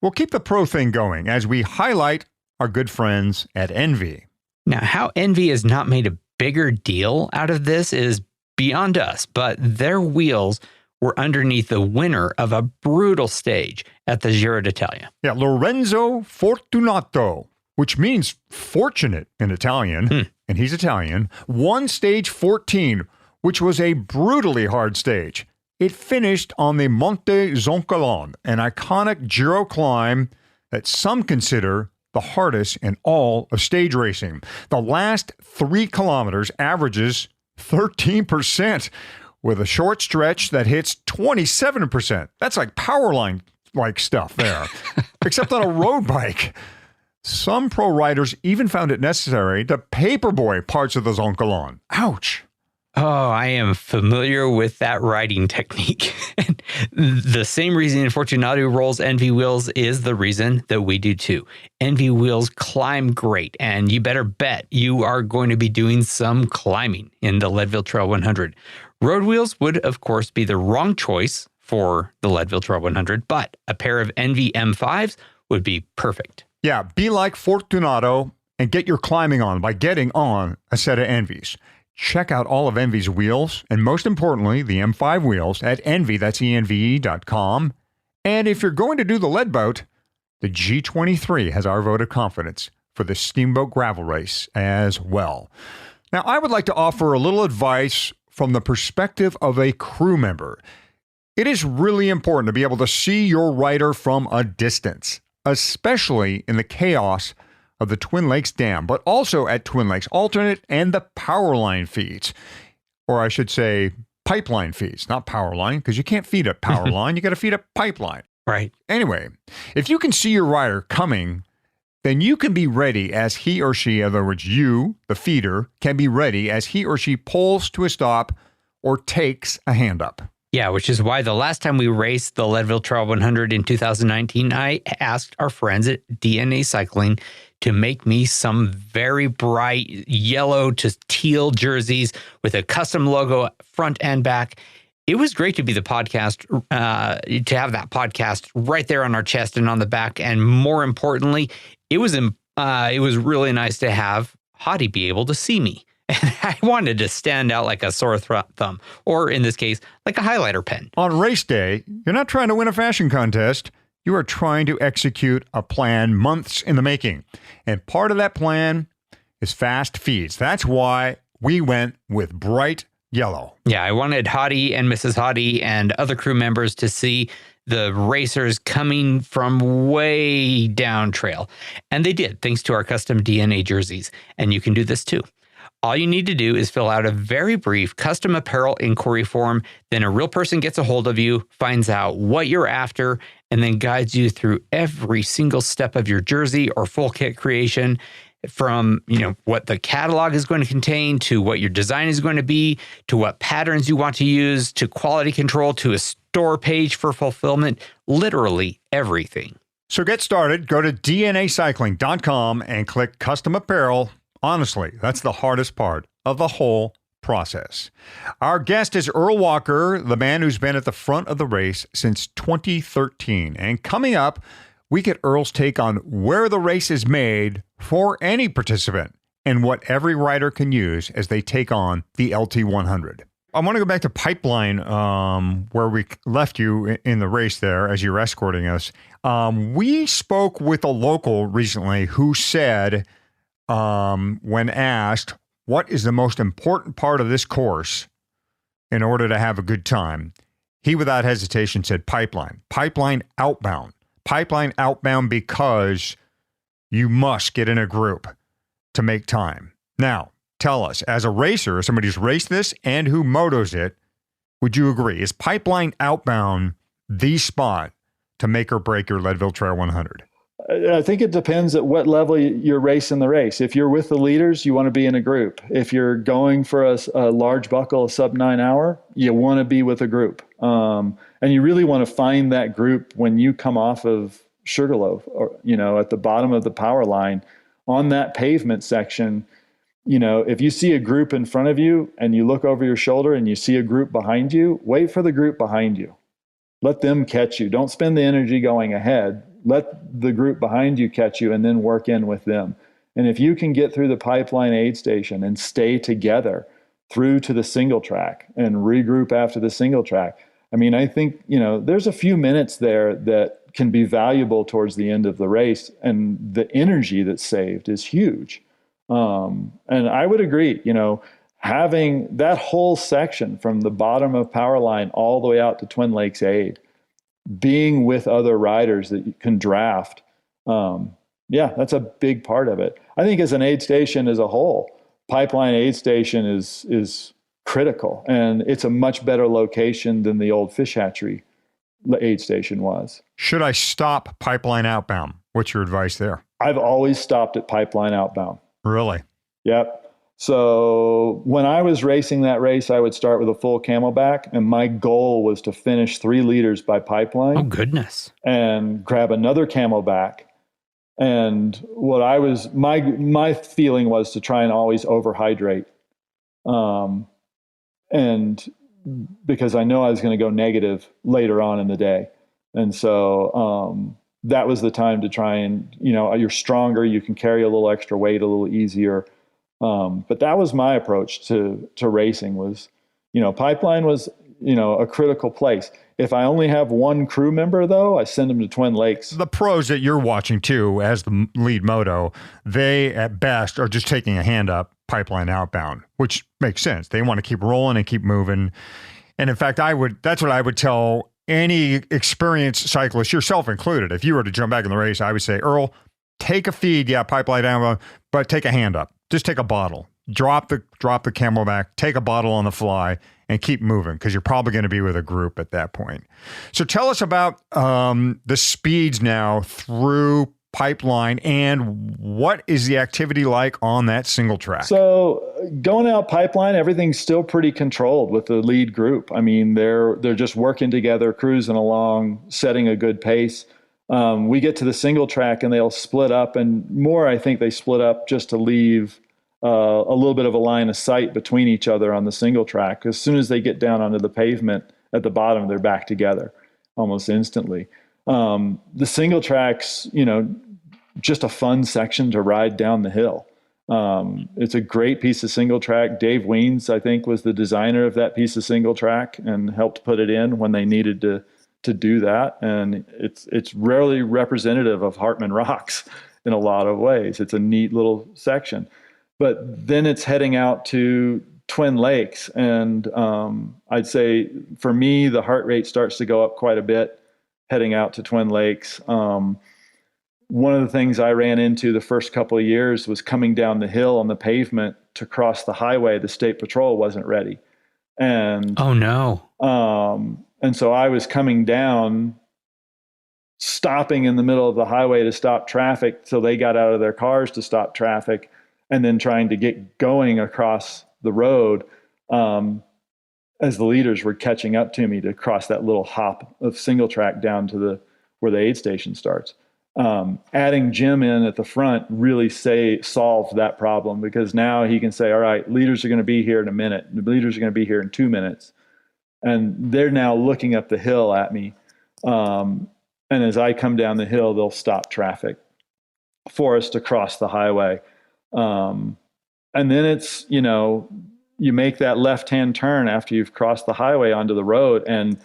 S2: we'll keep the pro thing going as we highlight our good friends at Envy.
S1: Now, how Envy has not made a bigger deal out of this is beyond us, but their wheels were underneath the winner of a brutal stage at the Giro d'Italia.
S2: Yeah, Lorenzo Fortunato, which means fortunate in Italian, and he's Italian, won stage 14, which was a brutally hard stage. It finished on the Monte Zoncolan, an iconic Giro climb that some consider the hardest in all of stage racing. The last 3 kilometers averages 13%, with a short stretch that hits 27%. That's like power line like stuff there, except on a road bike. Some pro riders even found it necessary to paperboy parts of the Zoncolan. Ouch.
S1: Oh, I am familiar with that riding technique. The same reason Fortunato rolls Envy wheels is the reason that we do too. Envy wheels climb great, and you better bet you are going to be doing some climbing in the Leadville Trail 100. Road wheels would, of course, be the wrong choice for the Leadville Trail 100, but a pair of Envy M5s would be perfect.
S2: Yeah, be like Fortunato and get your climbing on by getting on a set of Envies. Check out all of Envy's wheels, and most importantly, the M5 wheels at Envy, that's ENVE.com. And if you're going to do the lead boat, the G23 has our vote of confidence for the Steamboat Gravel Race as well. Now, I would like to offer a little advice from the perspective of a crew member. It is really important to be able to see your rider from a distance, especially in the chaos of the Twin Lakes Dam, but also at Twin Lakes Alternate and the power line feeds. Or I should say pipeline feeds, not power line, because you can't feed a power line. You got to feed a pipeline.
S1: Right.
S2: Anyway, if you can see your rider coming, then you can be ready as he or she, in other words, you, the feeder, can be ready as he or she pulls to a stop or takes a hand up.
S1: Yeah, which is why the last time we raced the Leadville Trail 100 in 2019, I asked our friends at DNA Cycling to make me some very bright yellow to teal jerseys with a custom logo front and back. It was great to be the podcast, to have that podcast right there on our chest and on the back. And more importantly, it was really nice to have Hottie be able to see me. And I wanted to stand out like a sore thumb, or in this case, like a highlighter pen.
S2: On race day, you're not trying to win a fashion contest. You are trying to execute a plan months in the making. And part of that plan is fast feeds. That's why we went with bright yellow.
S1: Yeah, I wanted Hottie and Mrs. Hottie and other crew members to see the racers coming from way down trail. And they did, thanks to our custom DNA jerseys. And you can do this too. All you need to do is fill out a very brief custom apparel inquiry form. Then a real person gets a hold of you, finds out what you're after, and then guides you through every single step of your jersey or full kit creation, from, what the catalog is going to contain, to what your design is going to be, to what patterns you want to use, to quality control, to a store page for fulfillment, literally everything.
S2: So get started. Go to dnacycling.com and click custom apparel. Honestly, that's the hardest part of the whole process. Our guest is Earl Walker, the man who's been at the front of the race since 2013. And coming up, we get Earl's take on where the race is made for any participant and what every rider can use as they take on the LT100. I want to go back to Pipeline, where we left you in the race there as you were escorting us. We spoke with a local recently who said, when asked, what is the most important part of this course in order to have a good time, he without hesitation said pipeline outbound. Pipeline outbound because you must get in a group to make time. Now, tell us, as a racer, somebody who's raced this and who motos it, would you agree? Is pipeline outbound the spot to make or break your Leadville Trail 100?
S5: I think it depends at what level you're racing the race. If you're with the leaders, you want to be in a group. If you're going for a large buckle, a sub 9 hour, you want to be with a group. And you really want to find that group when you come off of Sugarloaf, or, at the bottom of the power line on that pavement section. If you see a group in front of you and you look over your shoulder and you see a group behind you, wait for the group behind you. Let them catch you. Don't spend the energy going ahead. Let the group behind you catch you and then work in with them. And if you can get through the pipeline aid station and stay together through to the single track and regroup after the single track, I think, there's a few minutes there that can be valuable towards the end of the race, and the energy that's saved is huge. And I would agree, having that whole section from the bottom of Powerline all the way out to Twin Lakes Aid, being with other riders that you can draft, that's a big part of it. I think as an aid station as a whole, Pipeline Aid Station is critical, and it's a much better location than the old fish hatchery aid station was.
S2: Should I stop Pipeline outbound? What's your advice there?
S5: I've always stopped at Pipeline outbound.
S2: Really?
S5: Yep. So when I was racing that race, I would start with a full Camelback, and my goal was to finish 3 liters by Pipeline.
S1: Oh, goodness.
S5: And grab another Camelback. And what my feeling was to try and always overhydrate. And because I know I was going to go negative later on in the day. And so that was the time to try and, you're stronger, you can carry a little extra weight a little easier. But that was my approach to racing was, Pipeline was, a critical place. If I only have one crew member, though, I send them to Twin Lakes.
S2: The pros that you're watching, too, as the lead moto, they, at best, are just taking a hand up Pipeline outbound, which makes sense. They want to keep rolling and keep moving. And in fact, that's what I would tell any experienced cyclist, yourself included. If you were to jump back in the race, I would say, Earl, take a feed, Pipeline outbound, but take a hand up. Just take a bottle. Drop the Camelback, take a bottle on the fly, and keep moving, because you're probably going to be with a group at that point. So tell us about the speeds now through Pipeline, and what is the activity like on that single track? So
S5: going out Pipeline, everything's still pretty controlled with the lead group. I mean, they're just working together, cruising along, setting a good pace. We get to the single track and they'll split up, and more, I think they split up just to leave a little bit of a line of sight between each other on the single track. As soon as they get down onto the pavement at the bottom, they're back together almost instantly. The single track's, just a fun section to ride down the hill. It's a great piece of single track. Dave Weens, I think, was the designer of that piece of single track and helped put it in when they needed to do that. And it's rarely representative of Hartman Rocks in a lot of ways. It's a neat little section. But then it's heading out to Twin Lakes. And I'd say for me, the heart rate starts to go up quite a bit heading out to Twin Lakes. One of the things I ran into the first couple of years was coming down the hill on the pavement to cross the highway. The State Patrol wasn't ready. And
S1: oh no.
S5: And so I was coming down, stopping in the middle of the highway to stop traffic. So they got out of their cars to stop traffic, and then trying to get going across the road as the leaders were catching up to me to cross that little hop of single track down to where the aid station starts. Adding Jim in at the front really solved that problem, because now he can say, all right, leaders are going to be here in a minute. The leaders are going to be here in 2 minutes. And they're now looking up the hill at me. And as I come down the hill, they'll stop traffic for us to cross the highway. And then it's, you make that left-hand turn after you've crossed the highway onto the road, and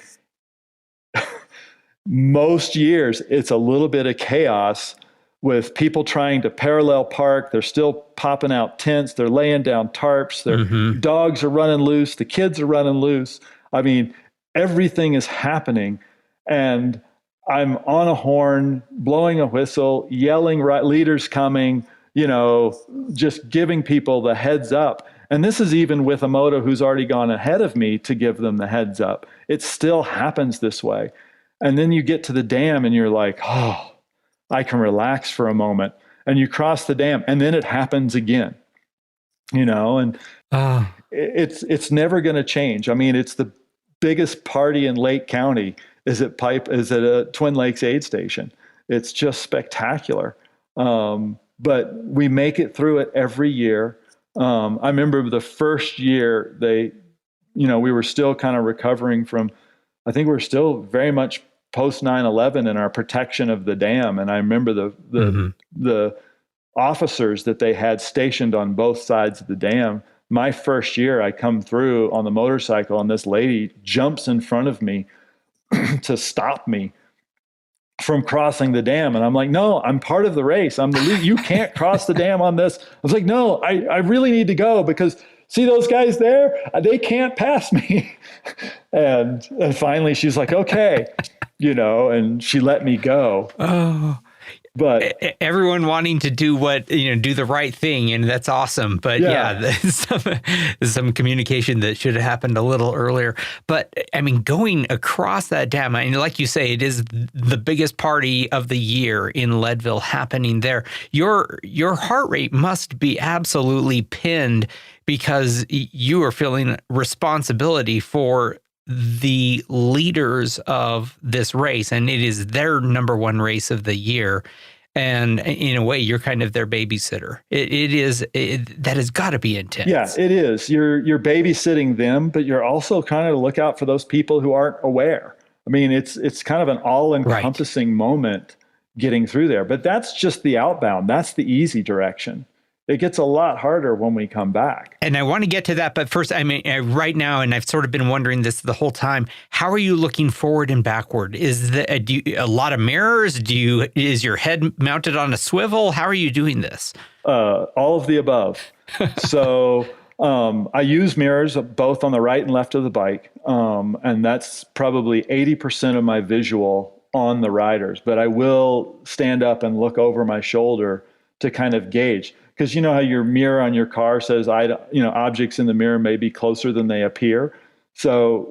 S5: most years it's a little bit of chaos with people trying to parallel park. They're still popping out tents. They're laying down tarps. Their dogs are running loose. The kids are running loose. I mean, everything is happening, and I'm on a horn, blowing a whistle, yelling, right, leaders coming, just giving people the heads up. And this is even with a moto who's already gone ahead of me to give them the heads up. It still happens this way. And then you get to the dam and you're like, oh, I can relax for a moment. And you cross the dam, and then it happens again, and it's never going to change. I mean, it's the biggest party in Lake County is at a Twin Lakes aid station. It's just spectacular. But we make it through it every year. I remember the first year we were still kind of recovering from, I think we're still very much post 9/11 in our protection of the dam. And I remember the officers that they had stationed on both sides of the dam. My first year, I come through on the motorcycle, and this lady jumps in front of me to stop me from crossing the dam. And I'm like, no, I'm part of the race. I'm the lead. You can't cross the dam on this. I was like, no, I really need to go, because see those guys there? They can't pass me. And finally she's like, okay, and she let me go.
S1: Oh, but everyone wanting to do do the right thing. And that's awesome. But some communication that should have happened a little earlier. But I mean, going across that dam, and like you say, it is the biggest party of the year in Leadville happening there. Your heart rate must be absolutely pinned, because you are feeling responsibility for the leaders of this race, and it is their number one race of the year. And in a way, you're kind of their babysitter. That has got to be intense.
S5: Yeah, it is. You're babysitting them, but you're also kind of look out for those people who aren't aware. I mean, it's kind of an all-encompassing moment getting through there. But that's just the outbound. That's the easy direction. It gets a lot harder when we come back.
S1: And I want to get to that. But first, I mean, right now, and I've sort of been wondering this the whole time, how are you looking forward and backward? Is a lot of mirrors? Is your head mounted on a swivel? How are you doing this?
S5: All of the above. So I use mirrors both on the right and left of the bike. And that's probably 80% of my visual on the riders. But I will stand up and look over my shoulder to kind of gauge. Because you know how your mirror on your car says, objects in the mirror may be closer than they appear. So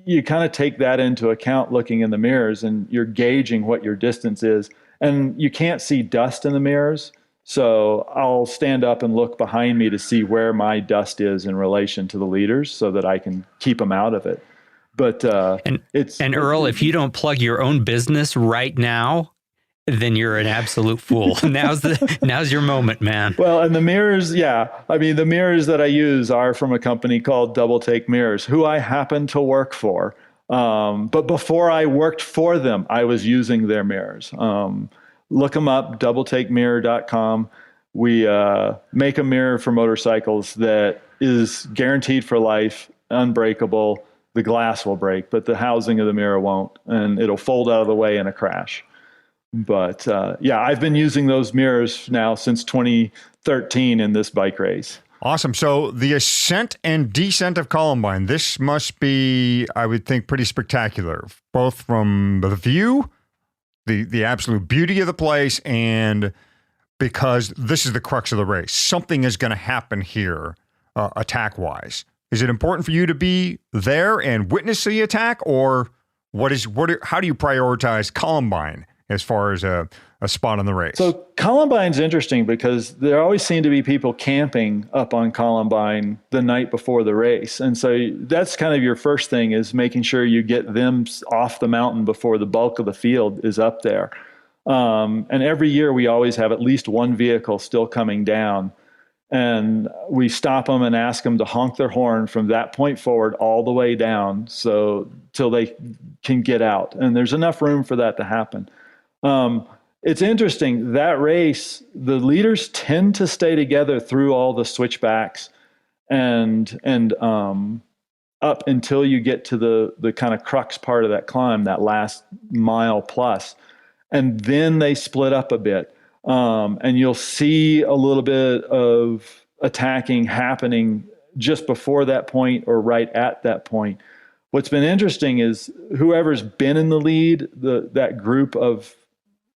S5: you kind of take that into account looking in the mirrors, and you're gauging what your distance is. And you can't see dust in the mirrors. So I'll stand up and look behind me to see where my dust is in relation to the leaders so that I can keep them out of it. But and
S1: Earl, if you don't plug your own business right now, then you're an absolute fool. Now's your moment, man.
S5: Well, and the mirrors, yeah. I mean, the mirrors that I use are from a company called Double Take Mirrors, who I happen to work for. But before I worked for them, I was using their mirrors. Look them up, doubletakemirror.com. We make a mirror for motorcycles that is guaranteed for life, unbreakable. The glass will break, but the housing of the mirror won't, and it'll fold out of the way in a crash. But I've been using those mirrors now since 2013 in this bike race.
S2: Awesome. So the ascent and descent of Columbine, this must be, I would think, pretty spectacular, both from the view, the absolute beauty of the place, and because this is the crux of the race. Something is going to happen here, attack-wise. Is it important for you to be there and witness the attack, or how do you prioritize Columbine as far as a spot on the race?
S5: So Columbine's interesting because there always seem to be people camping up on Columbine the night before the race. And so that's kind of your first thing, is making sure you get them off the mountain before the bulk of the field is up there. And every year we always have at least one vehicle still coming down. And we stop them and ask them to honk their horn from that point forward all the way down till they can get out. And there's enough room for that to happen. It's interesting, that race, the leaders tend to stay together through all the switchbacks and up until you get to the kind of crux part of that climb, that last mile plus. And then they split up a bit. And you'll see a little bit of attacking happening just before that point or right at that point. What's been interesting is whoever's been in the lead, that group of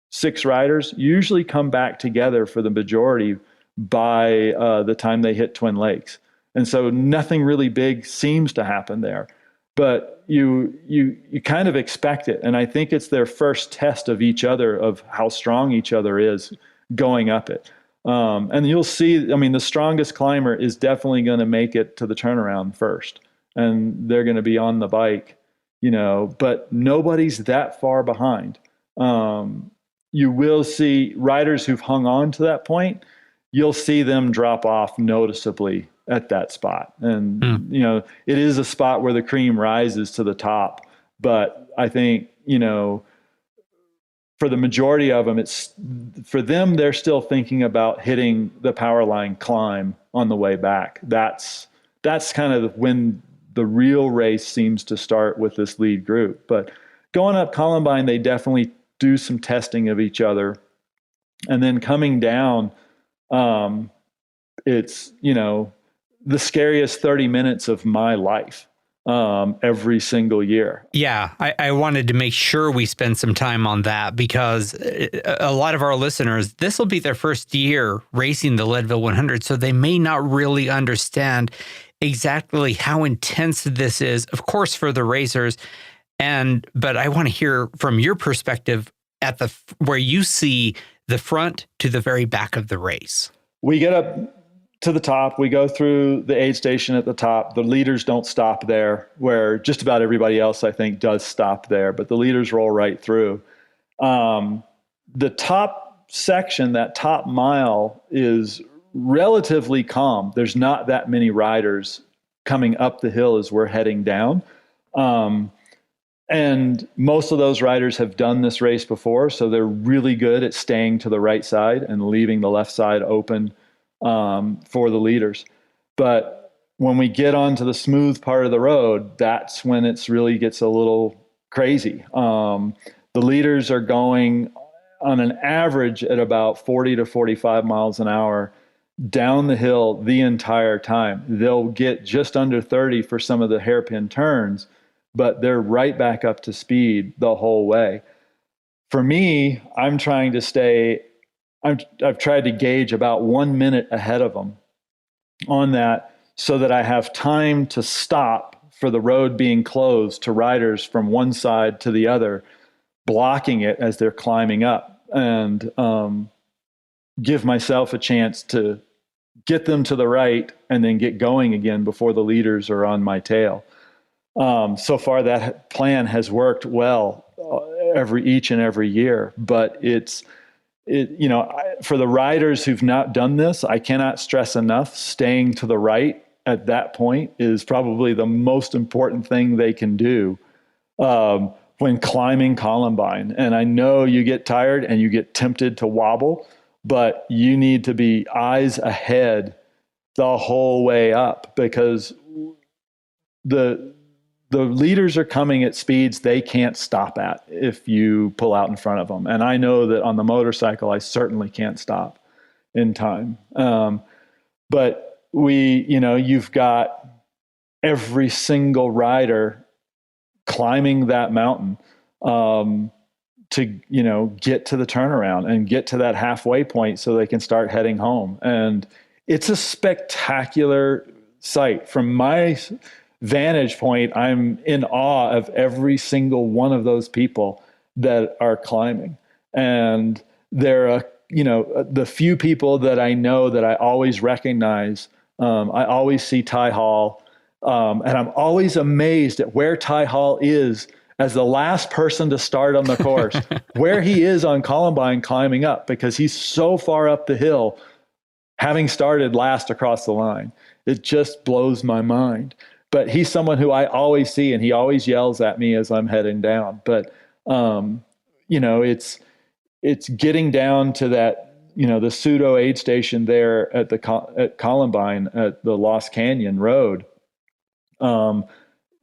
S5: 6 riders usually come back together for the majority by the time they hit Twin Lakes. And so nothing really big seems to happen there. But you kind of expect it. And I think it's their first test of each other, of how strong each other is going up it. And you'll see, I mean, the strongest climber is definitely going to make it to the turnaround first. And they're going to be on the bike, but nobody's that far behind. You will see riders who've hung on to that point. You'll see them drop off noticeably at that spot. And, it is a spot where the cream rises to the top. But I think, for the majority of them, for them, they're still thinking about hitting the power line climb on the way back. That's kind of when the real race seems to start with this lead group. But going up Columbine, they definitely do some testing of each other. And then coming down, it's, the scariest 30 minutes of my life every single year.
S1: Yeah, I wanted to make sure we spend some time on that, because a lot of our listeners, this will be their first year racing the Leadville 100, so they may not really understand exactly how intense this is, of course, for the racers. But I want to hear from your perspective at where you see the front to the very back of the race.
S5: We get up to the top. We go through the aid station at the top. The leaders don't stop there, where just about everybody else, I think, does stop there. But the leaders roll right through. The top section, that top mile is relatively calm. There's not that many riders coming up the hill as we're heading down. And most of those riders have done this race before, so they're really good at staying to the right side and leaving the left side open for the leaders. But when we get onto the smooth part of the road, that's when it's really gets a little crazy. The leaders are going on an average at about 40 to 45 miles an hour down the hill the entire time. They'll get just under 30 for some of the hairpin turns, but they're right back up to speed the whole way. For me, I'm trying to stay, I've tried to gauge about 1 minute ahead of them on that so that I have time to stop for the road being closed to riders from one side to the other, blocking it as they're climbing up, and give myself a chance to get them to the right and then get going again before the leaders are on my tail. So far, that plan has worked well each and every year, but for the riders who've not done this, I cannot stress enough, staying to the right at that point is probably the most important thing they can do when climbing Columbine. And I know you get tired and you get tempted to wobble, but you need to be eyes ahead the whole way up, because the leaders are coming at speeds they can't stop at if you pull out in front of them. And I know that on the motorcycle, I certainly can't stop in time. But you've got every single rider climbing that mountain to get to the turnaround and get to that halfway point so they can start heading home. And it's a spectacular sight. From my vantage point, I'm in awe of every single one of those people that are climbing. And they're the few people that I know that I always recognize. I always see Ty Hall, and I'm always amazed at where Ty Hall is as the last person to start on the course, where he is on Columbine climbing up, because he's so far up the hill, having started last across the line. It just blows my mind. But he's someone who I always see, and he always yells at me as I'm heading down. But, it's getting down to that, the pseudo aid station there at Columbine at the Lost Canyon Road.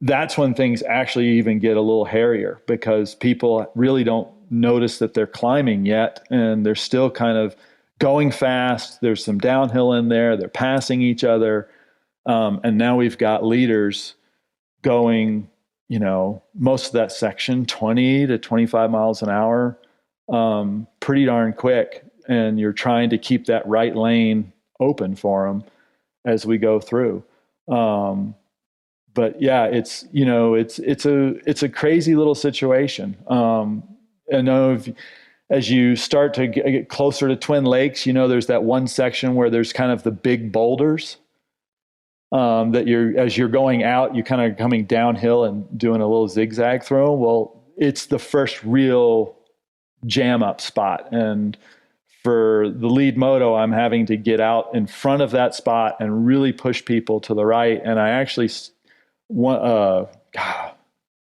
S5: That's when things actually even get a little hairier, because people really don't notice that they're climbing yet, and they're still kind of going fast. There's some downhill in there. They're passing each other. And now we've got leaders going, most of that section, 20 to 25 miles an hour, pretty darn quick. And you're trying to keep that right lane open for them as we go through. But yeah, it's a crazy little situation. I know as you start to get closer to Twin Lakes, there's that one section where there's kind of the big boulders, that as you're going out, you're kind of coming downhill and doing a little zigzag through. Well, it's the first real jam up spot. And for the lead moto, I'm having to get out in front of that spot and really push people to the right. And I actually,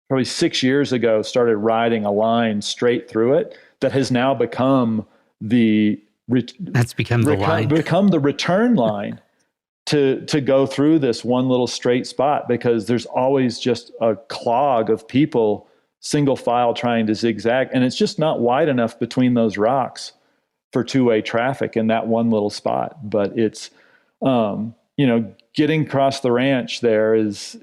S5: probably 6 years ago, started riding a line straight through it that has now become the return line to go through this one little straight spot, because there's always just a clog of people single file trying to zigzag, and it's just not wide enough between those rocks for two-way traffic in that one little spot. But it's getting across the ranch there is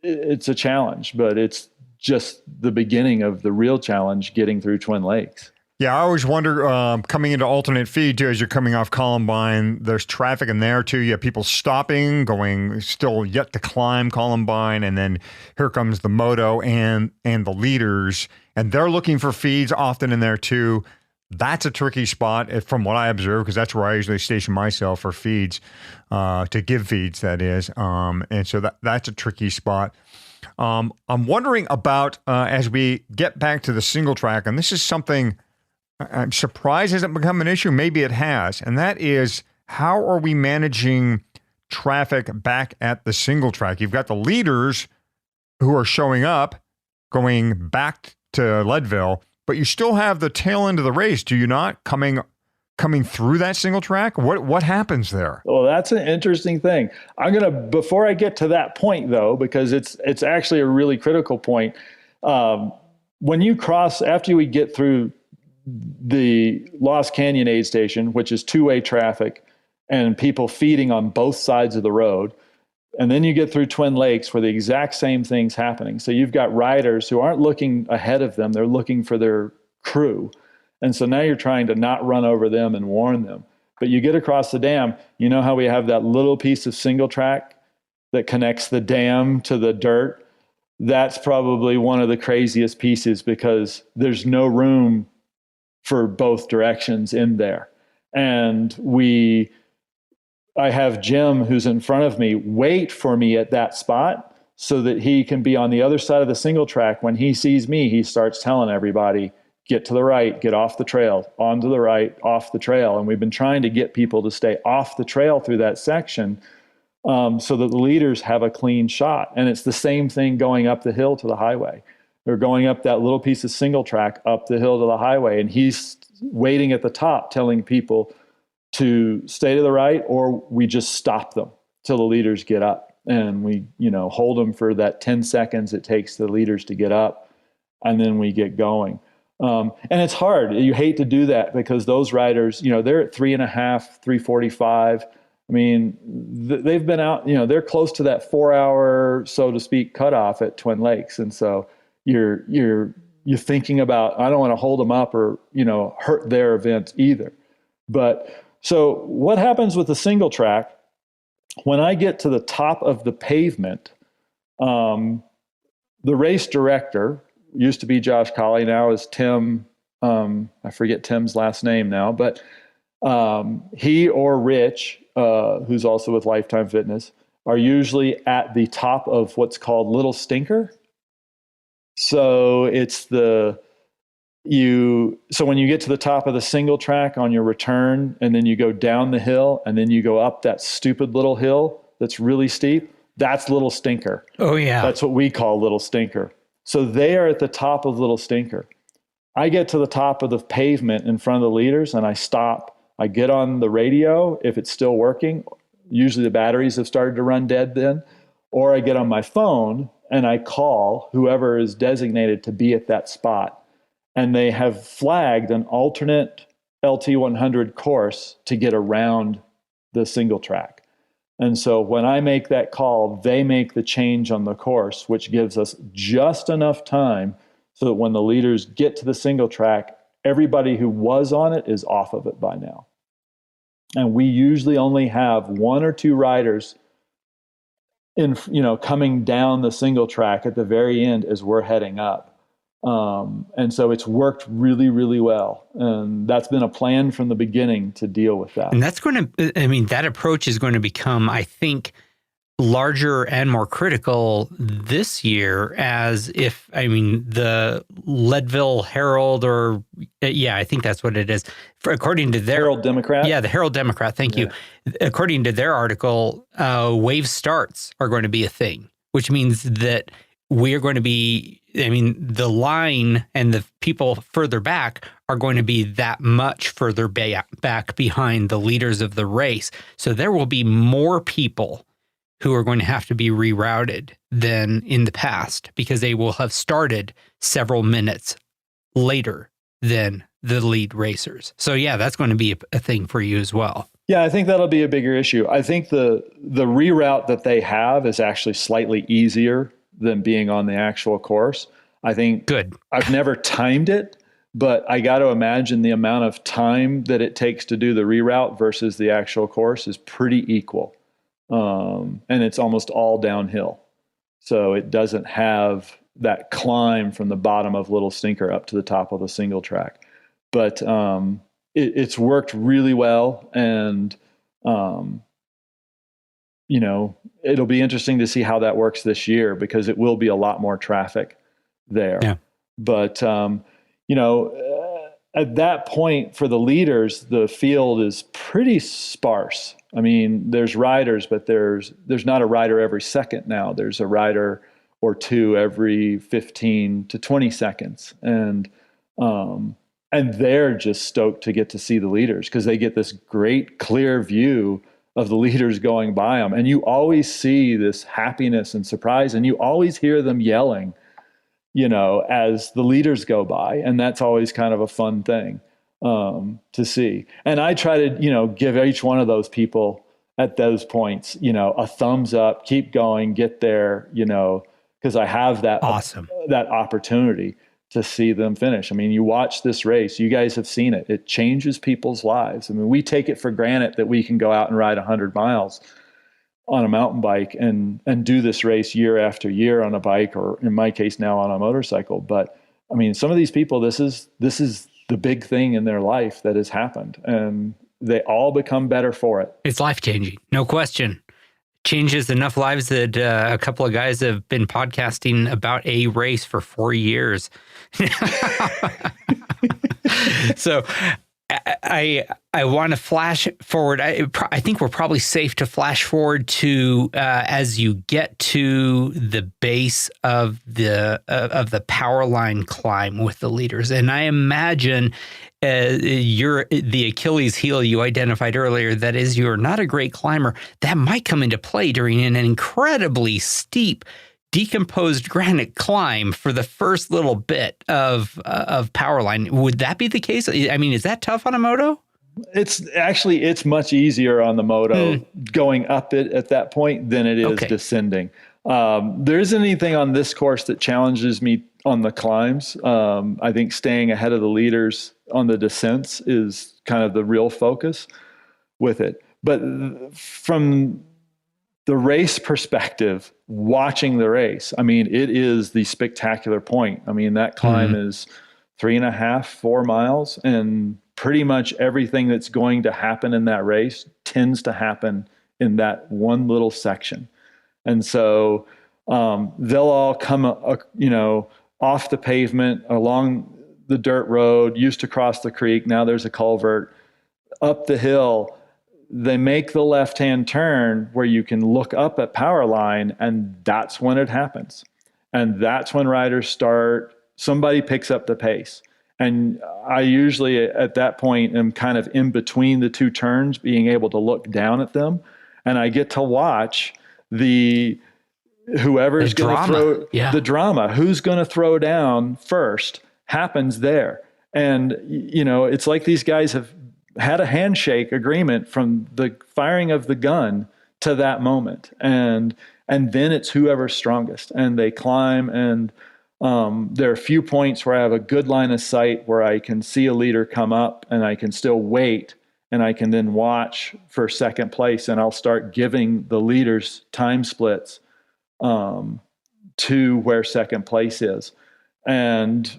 S5: it's a challenge, but it's just the beginning of the real challenge, getting through Twin Lakes.
S2: Yeah, I always wonder, coming into alternate feed, too, as you're coming off Columbine, there's traffic in there, too. You have people stopping, going, still yet to climb Columbine, and then here comes the moto and the leaders, and they're looking for feeds often in there, too. That's a tricky spot, from what I observe, because that's where I usually station myself for feeds, to give feeds, that is. And so that's a tricky spot. I'm wondering about, as we get back to the single track, and this is something I'm surprised it hasn't become an issue. Maybe it has. And that is, how are we managing traffic back at the single track? You've got the leaders who are showing up, going back to Leadville, but you still have the tail end of the race, do you not, coming through that single track? What happens there?
S5: Well, that's an interesting thing. Before I get to that point though, because it's actually a really critical point. When you cross, after we get through the Lost Canyon aid station, which is two-way traffic and people feeding on both sides of the road, and then you get through Twin Lakes where the exact same thing's happening. So you've got riders who aren't looking ahead of them, they're looking for their crew. And so now you're trying to not run over them and warn them. But you get across the dam, you know how we have that little piece of single track that connects the dam to the dirt? That's probably one of the craziest pieces because there's no room for both directions in there. And I have Jim, who's in front of me, wait for me at that spot so that he can be on the other side of the single track. When he sees me, he starts telling everybody, get to the right, get off the trail, onto the right, off the trail. And we've been trying to get people to stay off the trail through that section so that the leaders have a clean shot. And it's the same thing going up the hill to the highway. They're going up that little piece of single track up the hill to the highway, and he's waiting at the top telling people to stay to the right, or we just stop them till the leaders get up. And we, hold them for that 10 seconds it takes the leaders to get up, and then we get going. And it's hard. You hate to do that because those riders, they're at 3.5, 3:45. I mean, they've been out, they're close to that 4-hour, so to speak, cutoff at Twin Lakes. And so you're thinking about, I don't want to hold them up or, hurt their event either. But so what happens with the single track, when I get to the top of the pavement, the race director, used to be Josh Colley, now is Tim, I forget Tim's last name now, but he or Rich, who's also with Lifetime Fitness, are usually at the top of what's called Little Stinker. So it's so when you get to the top of the single track on your return, and then you go down the hill, and then you go up that stupid little hill that's really steep, that's Little Stinker.
S1: Oh, yeah.
S5: That's what we call Little Stinker. So they are at the top of Little Stinker. I get to the top of the pavement in front of the leaders, and I stop. I get on the radio if it's still working. Usually the batteries have started to run dead then. Or I get on my phone and I call whoever is designated to be at that spot. And they have flagged an alternate LT100 course to get around the single track. And so when I make that call, they make the change on the course, which gives us just enough time so that when the leaders get to the single track, everybody who was on it is off of it by now. And we usually only have 1 or 2 riders coming down the single track at the very end as we're heading up. And so it's worked really, really well. And that's been a plan from the beginning to deal with that.
S1: And that approach is going to become, I think, larger and more critical this year the Leadville Herald I think that's what it is. According to their
S5: Herald Democrat?
S1: Yeah, the Herald Democrat. Thank you. According to their article, wave starts are going to be a thing, which means that we are going to be, the line and the people further back are going to be that much further back behind the leaders of the race. So there will be more people who are going to have to be rerouted than in the past because they will have started several minutes later than the lead racers. So yeah, that's going to be a thing for you as well.
S5: Yeah, I think that'll be a bigger issue. I think the reroute that they have is actually slightly easier than being on the actual course. I think
S1: good.
S5: I've never timed it, but I got to imagine the amount of time that it takes to do the reroute versus the actual course is pretty equal. And it's almost all downhill. So it doesn't have that climb from the bottom of Little Stinker up to the top of the single track. But it's worked really well. And, it'll be interesting to see how that works this year because it will be a lot more traffic there.
S1: Yeah.
S5: But, at that point for the leaders, the field is pretty sparse. I mean, there's riders, but there's not a rider every second now. There's a rider or two every 15 to 20 seconds. And they're just stoked to get to see the leaders because they get this great clear view of the leaders going by them. And you always see this happiness and surprise, and you always hear them yelling, as the leaders go by. And that's always kind of a fun thing to see. And I try to, give each one of those people at those points, a thumbs up, keep going, get there, because I have that that opportunity to see them finish. I mean, you watch this race, you guys have seen it. It changes people's lives. I mean, we take it for granted that we can go out and ride 100 miles on a mountain bike and do this race year after year on a bike, or in my case now on a motorcycle. But I mean, some of these people, this is the big thing in their life that has happened, and they all become better for it.
S1: It's life-changing, no question. Changes enough lives that a couple of guys have been podcasting about a race for 4 years. So I want to flash forward. I think we're probably safe to flash forward to as you get to the base of the power line climb with the leaders. And I imagine you're the Achilles heel you identified earlier. That is, you're not a great climber. That might come into play during an incredibly steep, decomposed granite climb for the first little bit of power line. Would that be the case? I mean, is that tough on a moto?
S5: It's much easier on the moto going up it at that point than it is descending. There isn't anything on this course that challenges me on the climbs. I think staying ahead of the leaders on the descents is kind of the real focus with it. But from the race perspective, watching the race, I mean, it is the spectacular point. I mean, that climb is 3.5, 4 miles, and pretty much everything that's going to happen in that race tends to happen in that one little section. And so they'll all come, off the pavement, along the dirt road, used to cross the creek. Now there's a culvert up the hill. They make the left-hand turn where you can look up at power line, and that's when it happens. And that's when riders somebody picks up the pace. And I usually at that point am kind of in between the two turns, being able to look down at them. And I get to watch whoever's going to throw the drama, who's going to throw down first happens there. And, it's like these guys have had a handshake agreement from the firing of the gun to that moment. And then it's whoever's strongest, and they climb. And there are a few points where I have a good line of sight where I can see a leader come up, and I can still wait, and I can then watch for second place, and I'll start giving the leaders time splits to where second place is, and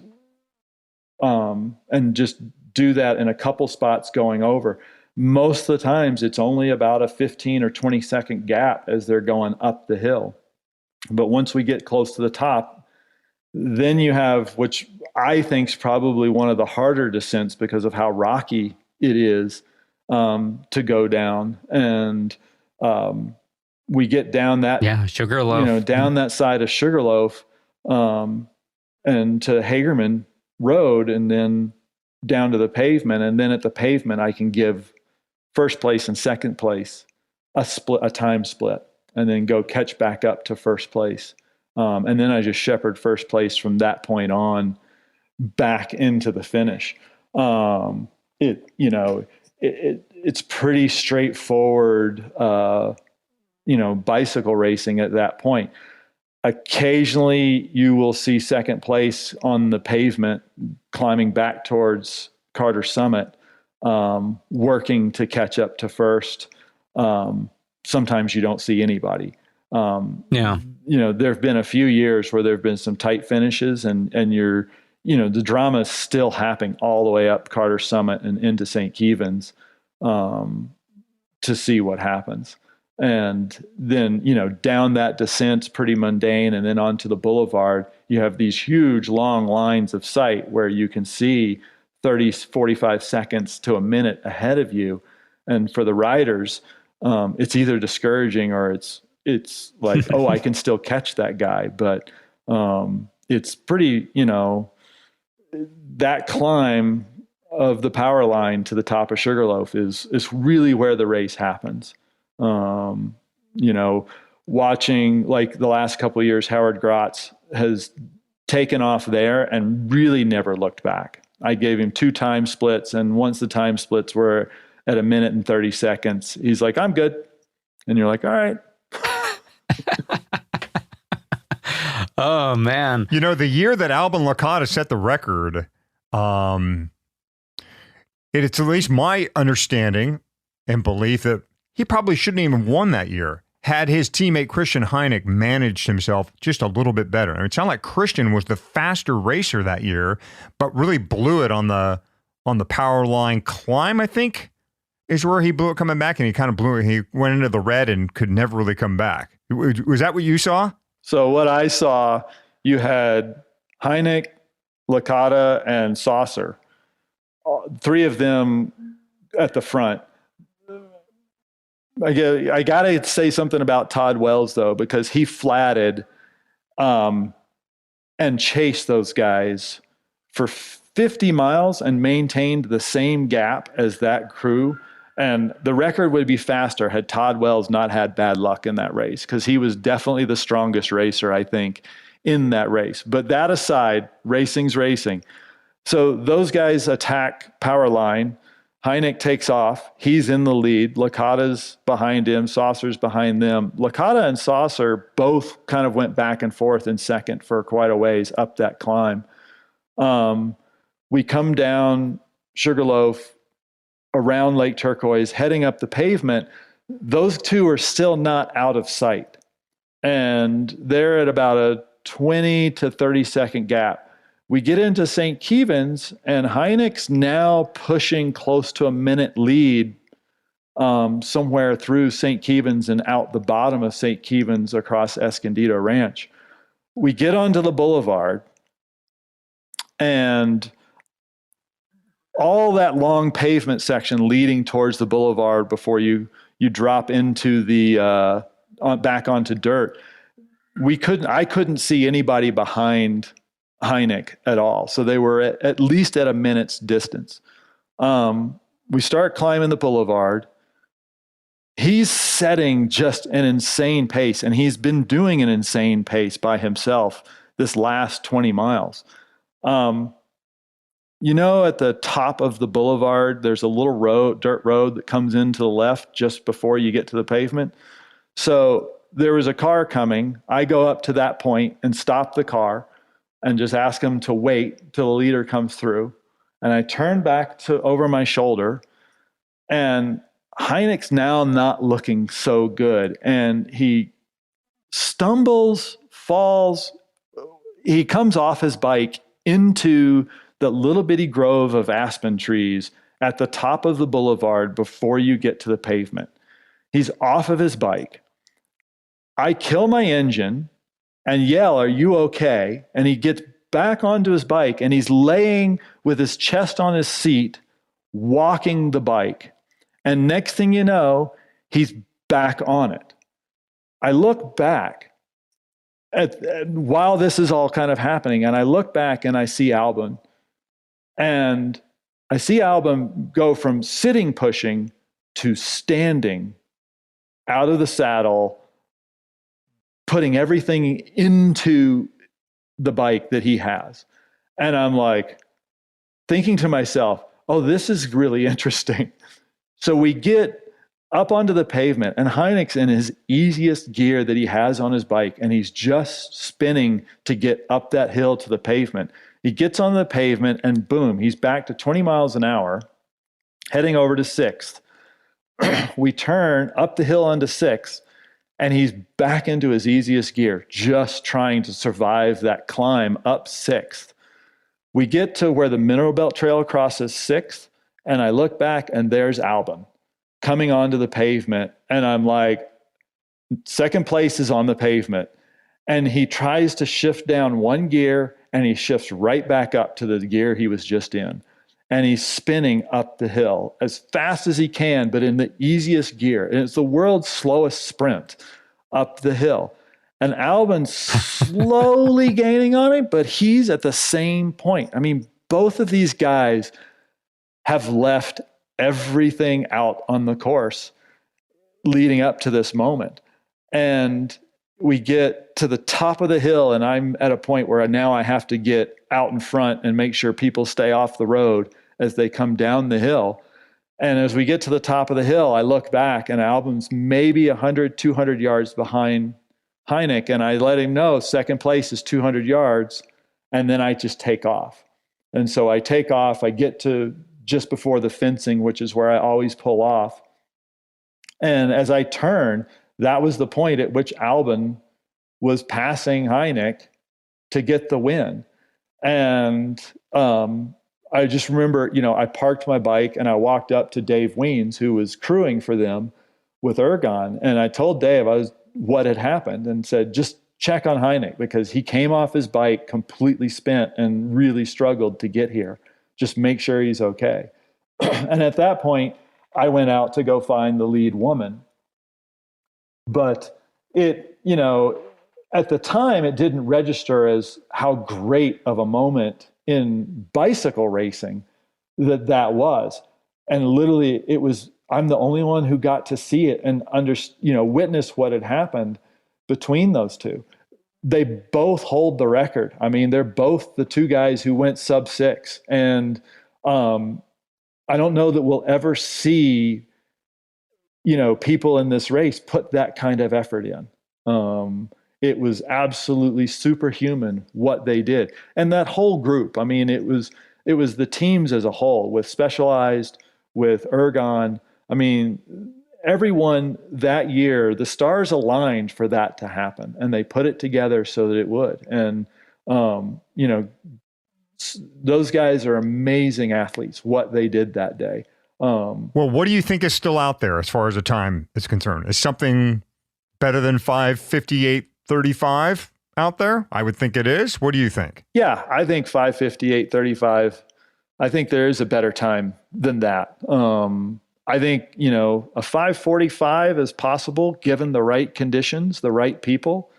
S5: just do that in a couple spots going over. Most of the times it's only about a 15 or 20 second gap as they're going up the hill. But once we get close to the top, then you have, which I think is probably one of the harder descents because of how rocky it is to go down. And we get down that
S1: Sugarloaf,
S5: down that side of Sugarloaf and to Hagerman Road, and then down to the pavement. And then at the pavement, I can give first place and second place a time split, and then go catch back up to first place. And then I just shepherd first place from that point on back into the finish. It's pretty straightforward, bicycle racing at that point. Occasionally you will see second place on the pavement climbing back towards Carter Summit, working to catch up to first. Sometimes you don't see anybody. There've been a few years where there've been some tight finishes, and the drama is still happening all the way up Carter Summit and into St. Kevin's, to see what happens. And then, down that descent's pretty mundane. And then onto the boulevard, you have these huge long lines of sight where you can see 30, 45 seconds to a minute ahead of you. And for the riders, it's either discouraging or it's like, oh, I can still catch that guy. But it's pretty, that climb of the power line to the top of Sugarloaf is really where the race happens. Watching like the last couple of years, Howard Grotz has taken off there and really never looked back. I gave him 2 time splits, and once the time splits were at 1 minute and 30 seconds, he's like, I'm good. And you're like, all right.
S1: Oh, man.
S2: The year that Albin Licata set the record, it's at least my understanding and belief that he probably shouldn't even won that year had his teammate Christian Heineck managed himself just a little bit better. It sounded like Christian was the faster racer that year, but really blew it on the power line climb, I think, is where he blew it coming back, and he kind of blew it. He went into the red and could never really come back. Was that what you saw?
S5: So what I saw, you had Heineck, Licata, and Saucer. 3 of them at the front. I got to say something about Todd Wells, though, because he flatted and chased those guys for 50 miles and maintained the same gap as that crew. And the record would be faster had Todd Wells not had bad luck in that race, because he was definitely the strongest racer, I think, in that race. But that aside, racing's racing. So those guys attack power line. Heineck takes off. He's in the lead. Licata's behind him. Saucer's behind them. Licata and Saucer both kind of went back and forth in second for quite a ways up that climb. We come down Sugarloaf around Lake Turquoise, heading up the pavement. Those 2 are still not out of sight. And they're at about a 20 to 30 second gap. We get into St. Kevin's, and Heineck's now pushing close to a minute lead somewhere through St. Kevin's and out the bottom of St. Kevin's across Escondido Ranch. We get onto the boulevard, and all that long pavement section leading towards the boulevard before you drop into the back onto dirt. I couldn't see anybody behind Heineck at all. So they were at least at a minute's distance. We start climbing the boulevard. He's setting just an insane pace, and he's been doing an insane pace by himself this last 20 miles. At the top of the boulevard, there's a little dirt road that comes in to the left just before you get to the pavement. So there was a car coming. I go up to that point and stop the car and just ask him to wait till the leader comes through. And I turn back over my shoulder, and Heineck's now not looking so good. And he stumbles, falls. He comes off his bike into the little bitty grove of aspen trees at the top of the boulevard before you get to the pavement. He's off of his bike. I kill my engine and yell, "Are you okay?" And he gets back onto his bike, and he's laying with his chest on his seat, walking the bike. And next thing you know, he's back on it. I look back while this is all kind of happening, and I look back and I see Albin. And I see Albin go from sitting pushing to standing out of the saddle, putting everything into the bike that he has. And I'm like thinking to myself, oh, this is really interesting. So we get up onto the pavement, and Heineck's in his easiest gear that he has on his bike, and he's just spinning to get up that hill to the pavement. He gets on the pavement, and boom, he's back to 20 miles an hour, heading over to 6th. We turn up the hill onto 6th, and he's back into his easiest gear, just trying to survive that climb up 6th. We get to where the Mineral Belt Trail crosses 6th, and I look back, and there's Albin coming onto the pavement. And I'm like, second place is on the pavement. And he tries to shift down one gear, and he shifts right back up to the gear he was just in. and he's spinning up the hill as fast as he can, but in the easiest gear. And it's the world's slowest sprint up the hill. And Albin's slowly gaining on him, but he's at the same point. I mean, both of these guys have left everything out on the course leading up to this moment. And we get to the top of the hill, and I'm at a point where now I have to get out in front and make sure people stay off the road as they come down the hill. And as we get to the top of the hill, I look back, and Albin's maybe 100, 200 yards behind Heineck, and I let him know second place is 200 yards, and then I just take off. And so I take off, I get to just before the fencing, which is where I always pull off. And as I turn, that was the point at which Albin was passing Heineck to get the win. And I just remember, I parked my bike and I walked up to Dave Weens, who was crewing for them with Ergon. And I told Dave what had happened and said, just check on Heineck, because he came off his bike completely spent and really struggled to get here. Just make sure he's okay. And at that point, I went out to go find the lead woman. But it, at the time, it didn't register as how great of a moment in bicycle racing that was. And literally I'm the only one who got to see it and witness what had happened between those two. They both hold the record. I mean, they're both the two guys who went sub 6. And I don't know that we'll ever see, people in this race put that kind of effort in. It was absolutely superhuman what they did. And that whole group, I mean, it was the teams as a whole, with Specialized, with Ergon. I mean, everyone that year, the stars aligned for that to happen, and they put it together so that it would. And, those guys are amazing athletes, what they did that day.
S2: Well, what do you think is still out there as far as the time is concerned? Is something better than 5:58:35 out there? I would think it is. What do you think?
S5: Yeah, I think 5:58:35. I think there is a better time than that. I think, a 5:45 is possible given the right conditions, the right people.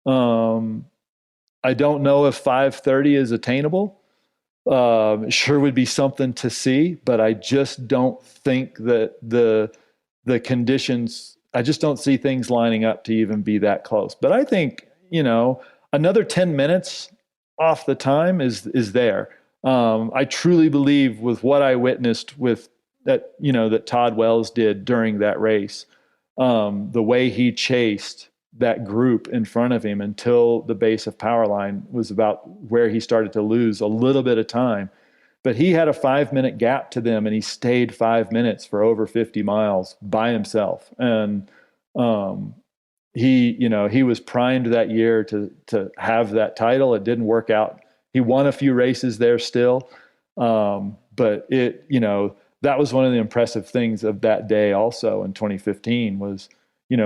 S5: I don't know if 5:30 is attainable. It sure would be something to see, but I just don't think that the conditions, I just don't see things lining up to even be that close. But I think, another 10 minutes off the time is there. I truly believe with what I witnessed with that, that Todd Wells did during that race, the way he chased that group in front of him until the base of Powerline was about where he started to lose a little bit of time. But he had a 5-minute gap to them, and he stayed 5 minutes for over 50 miles by himself. And he was primed that year to have that title. It didn't work out. He won a few races there still. But that was one of the impressive things of that day also in 2015 was,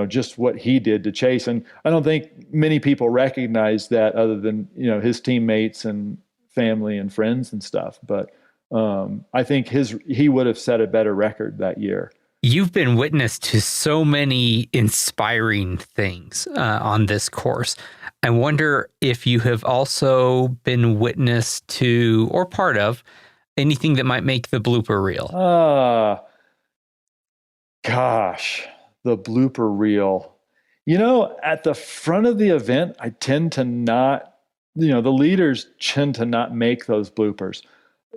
S5: just what he did to chase. And I don't think many people recognize that other than, his teammates and family and friends and stuff. But I think he would have set a better record that year.
S1: You've been witness to so many inspiring things on this course. I wonder if you have also been witness to or part of anything that might make the blooper reel.
S5: Gosh, the blooper reel. At the front of the event, I tend to not, the leaders tend to not make those bloopers.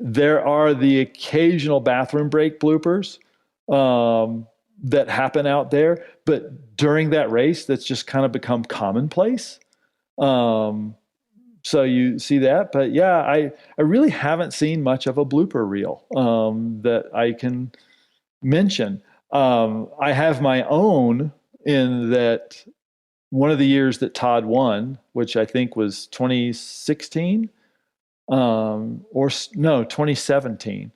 S5: There are the occasional bathroom break bloopers that happen out there, but during that race, that's just kind of become commonplace. So you see that, but yeah, I really haven't seen much of a blooper reel that I can mention. I have my own in that one of the years that Todd won, which I think was 2016, 2017.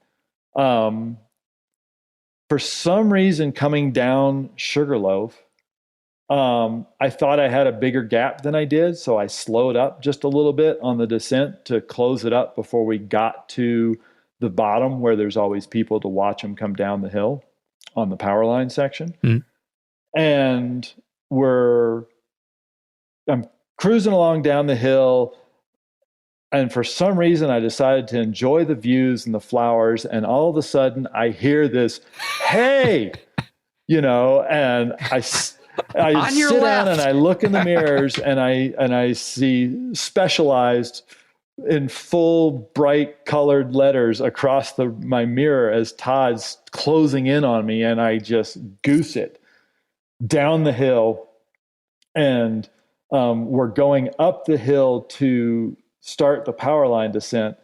S5: For some reason, coming down Sugarloaf, I thought I had a bigger gap than I did, so I slowed up just a little bit on the descent to close it up before we got to the bottom where there's always people to watch them come down the hill on the power line section. And I'm cruising along down the hill. And for some reason, I decided to enjoy the views and the flowers. And all of a sudden, I hear this, "Hey," and I sit down and I look in the mirrors and I see Specialized in full bright colored letters across my mirror as Todd's closing in on me. And I just goose it down the hill. And we're going up the hill to start the power line descent,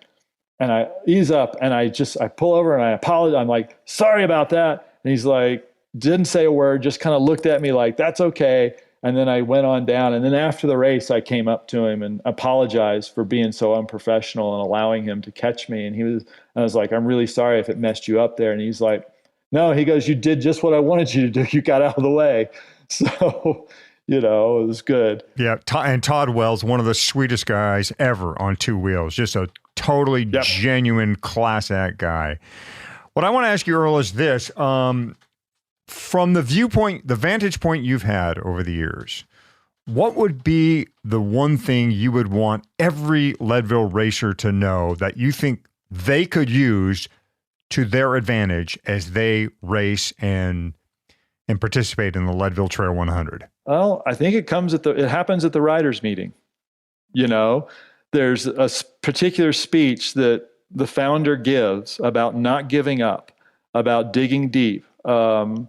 S5: and I ease up and I pull over and I apologize. I'm like, "Sorry about that." And he's like, didn't say a word, just kind of looked at me like, "That's okay." And then I went on down. And then after the race, I came up to him and apologized for being so unprofessional and allowing him to catch me. And I was like, "I'm really sorry if it messed you up there." And he's like, "No," he goes, "You did just what I wanted you to do. You got out of the way." So, it was good.
S2: Yeah. And Todd Wells, one of the sweetest guys ever on two wheels, just a totally genuine class act guy. What I want to ask you, Earl, is this, from the vantage point you've had over the years, what would be the one thing you would want every Leadville racer to know that you think they could use to their advantage as they race and participate in the Leadville Trail 100?
S5: Well, I think it happens at the riders meeting. There's a particular speech that the founder gives about not giving up, about digging deep. And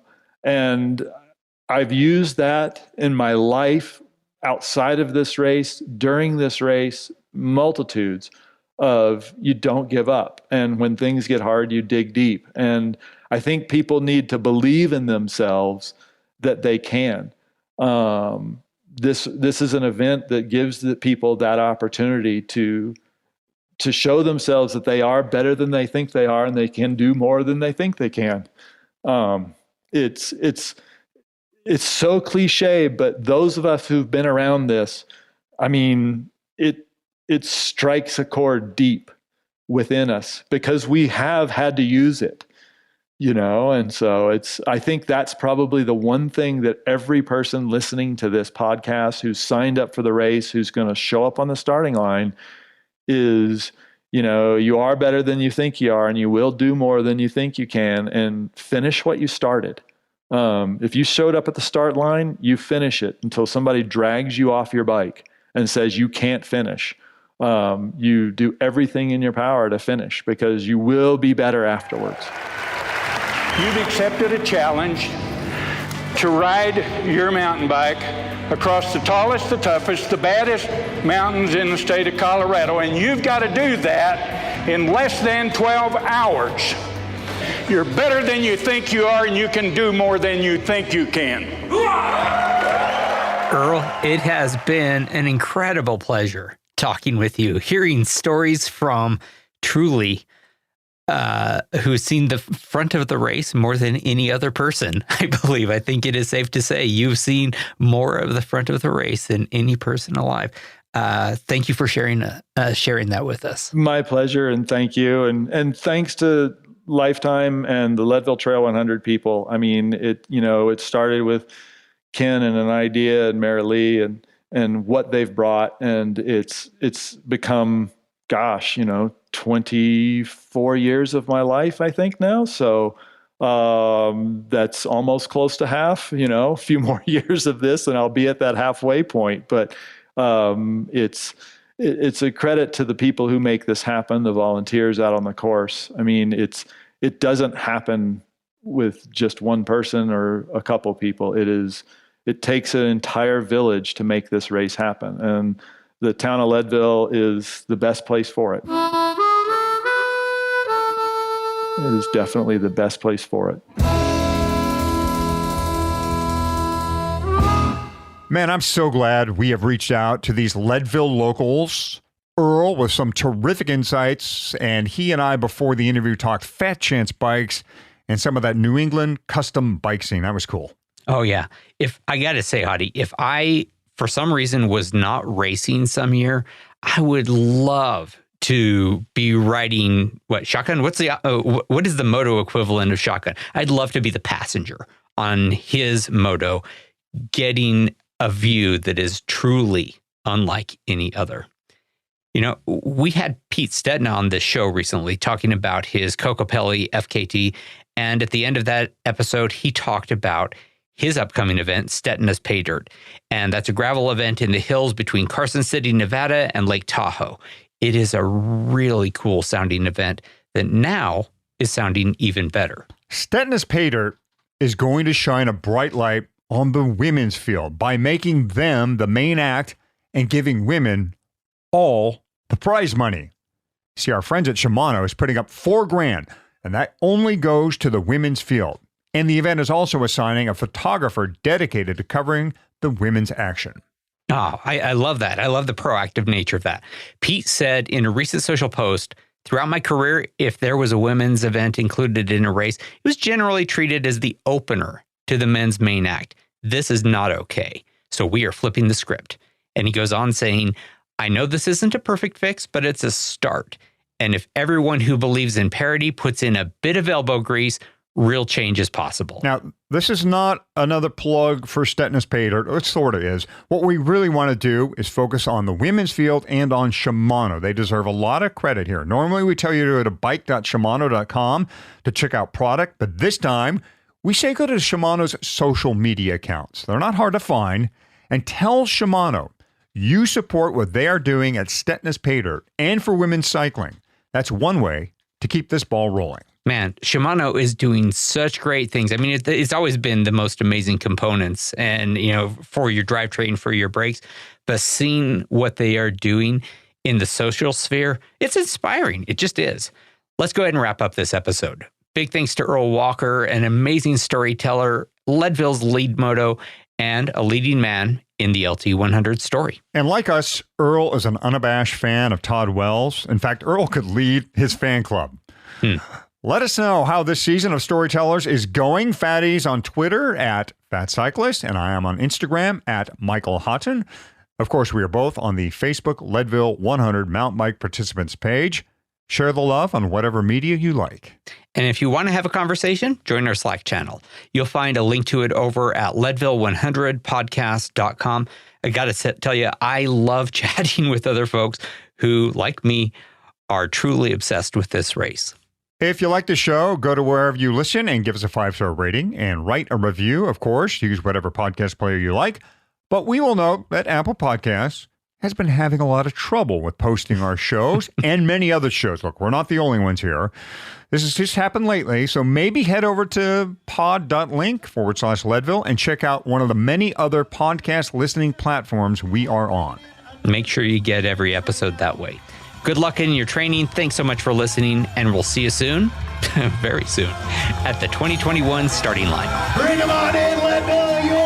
S5: I've used that in my life outside of this race, during this race, multitudes of you don't give up. And when things get hard, you dig deep. And I think people need to believe in themselves that they can. This is an event that gives the people that opportunity to show themselves that they are better than they think they are, and they can do more than they think they can. It's so cliche, but those of us who've been around this, I mean, it strikes a chord deep within us because we have had to use it. And so I think that's probably the one thing that every person listening to this podcast who's signed up for the race, who's going to show up on the starting line is, you are better than you think you are, and you will do more than you think you can, and finish what you started. If you showed up at the start line, you finish it until somebody drags you off your bike and says you can't finish. You do everything in your power to finish because you will be better afterwards.
S7: You've accepted a challenge to ride your mountain bike across the tallest, the toughest, the baddest mountains in the state of Colorado, and you've got to do that in less than 12 hours. You're better than you think you are, and you can do more than you think you can.
S1: Earl, it has been an incredible pleasure talking with you, hearing stories from truly who's seen the front of the race more than any other person, I believe. I think it is safe to say you've seen more of the front of the race than any person alive. Thank you for sharing that with us. My pleasure, and thank you. And thanks to Lifetime and the Leadville Trail 100 people. I mean, it started with Ken and an idea and Mary Lee and what they've brought. And it's become, 24 years of my life, I think now. So that's almost close to half, a few more years of this and I'll be at that halfway point. But it's a credit to the people who make this happen, the volunteers out on the course. I mean, it doesn't happen with just one person or a couple people. It takes an entire village to make this race happen. And the town of Leadville is the best place for it. It is definitely the best place for it.
S2: Man, I'm so glad we have reached out to these Leadville locals. Earl with some terrific insights, and he and I, before the interview, talked Fat Chance bikes and some of that New England custom bike scene. That was cool. Oh, yeah. I got to say, Hadi, if I, for some reason, was not racing some year, I would love
S1: to be riding shotgun? What is the moto equivalent of shotgun? I'd love to be the passenger on his moto, getting a view that is truly unlike any other. You know, we had Pete Stetina on this show recently talking about his Kokopelli FKT. And at the end of that episode, he talked about his upcoming event, Stetina's Pay Dirt. And that's a gravel event in the hills between Carson City, Nevada and Lake Tahoe. It is a really cool sounding event that now is sounding even better.
S2: Stetina's Pay Dirt is going to shine a bright light on the women's field by making them the main act and giving women all the prize money. See, our friends at Shimano is putting up $4,000, and that only goes to the women's field. And the event is also assigning a photographer dedicated to covering the women's action.
S1: Oh, I love that. I love the proactive nature of that. Pete said in a recent social post, throughout my career, if there was a women's event included in a race, it was generally treated as the opener to the men's main act. This is not okay. So we are flipping the script. And he goes on saying, I know this isn't a perfect fix, but it's a start. And if everyone who believes in parity puts in a bit of elbow grease, real change is possible.
S2: Now, this is not another plug for Stetina's Pay Dirt. It sort of is. What we really want to do is focus on the women's field and on Shimano. They deserve a lot of credit here. Normally, we tell you to go to bike.shimano.com to check out product, but this time, we say go to Shimano's social media accounts. They're not hard to find. And tell Shimano you support what they are doing at Stetina's Pay Dirt and for women's cycling. That's one way to keep this ball rolling.
S1: Man, Shimano is doing such great things. I mean, it's always been the most amazing components and, you know, for your drivetrain, for your brakes, but seeing what they are doing in the social sphere, it's inspiring. It just is. Let's go ahead and wrap up this episode. Big thanks to Earl Walker, an amazing storyteller, Leadville's lead moto, and a leading man in the LT100 story.
S2: And like us, Earl is an unabashed fan of Todd Wells. In fact, Earl could lead his fan club. Let us know how this season of Storytellers is going. Fatty's on Twitter at Fat Cyclist, and I am on Instagram at Michael Houghton. Of course, we are both on the Facebook Leadville 100 Mountain Bike Participants page. Share the love on whatever media you like.
S1: And if you want to have a conversation, join our Slack channel. You'll find a link to it over at Leadville100podcast.com. I got to tell you, I love chatting with other folks who, like me, are truly obsessed with this race.
S2: If you like the show, go to wherever you listen and give us a 5-star rating and write a review. Of course, use whatever podcast player you like. But we will note that Apple Podcasts has been having a lot of trouble with posting our shows and many other shows. Look, we're not the only ones here. This has just happened lately, so maybe head over to pod.link/Leadville and check out one of the many other podcast listening platforms we are on.
S1: Make sure you get every episode that way. Good luck in your training. Thanks so much for listening, and we'll see you soon, very soon, at the 2021 starting line.
S3: Bring them on in, Leadville.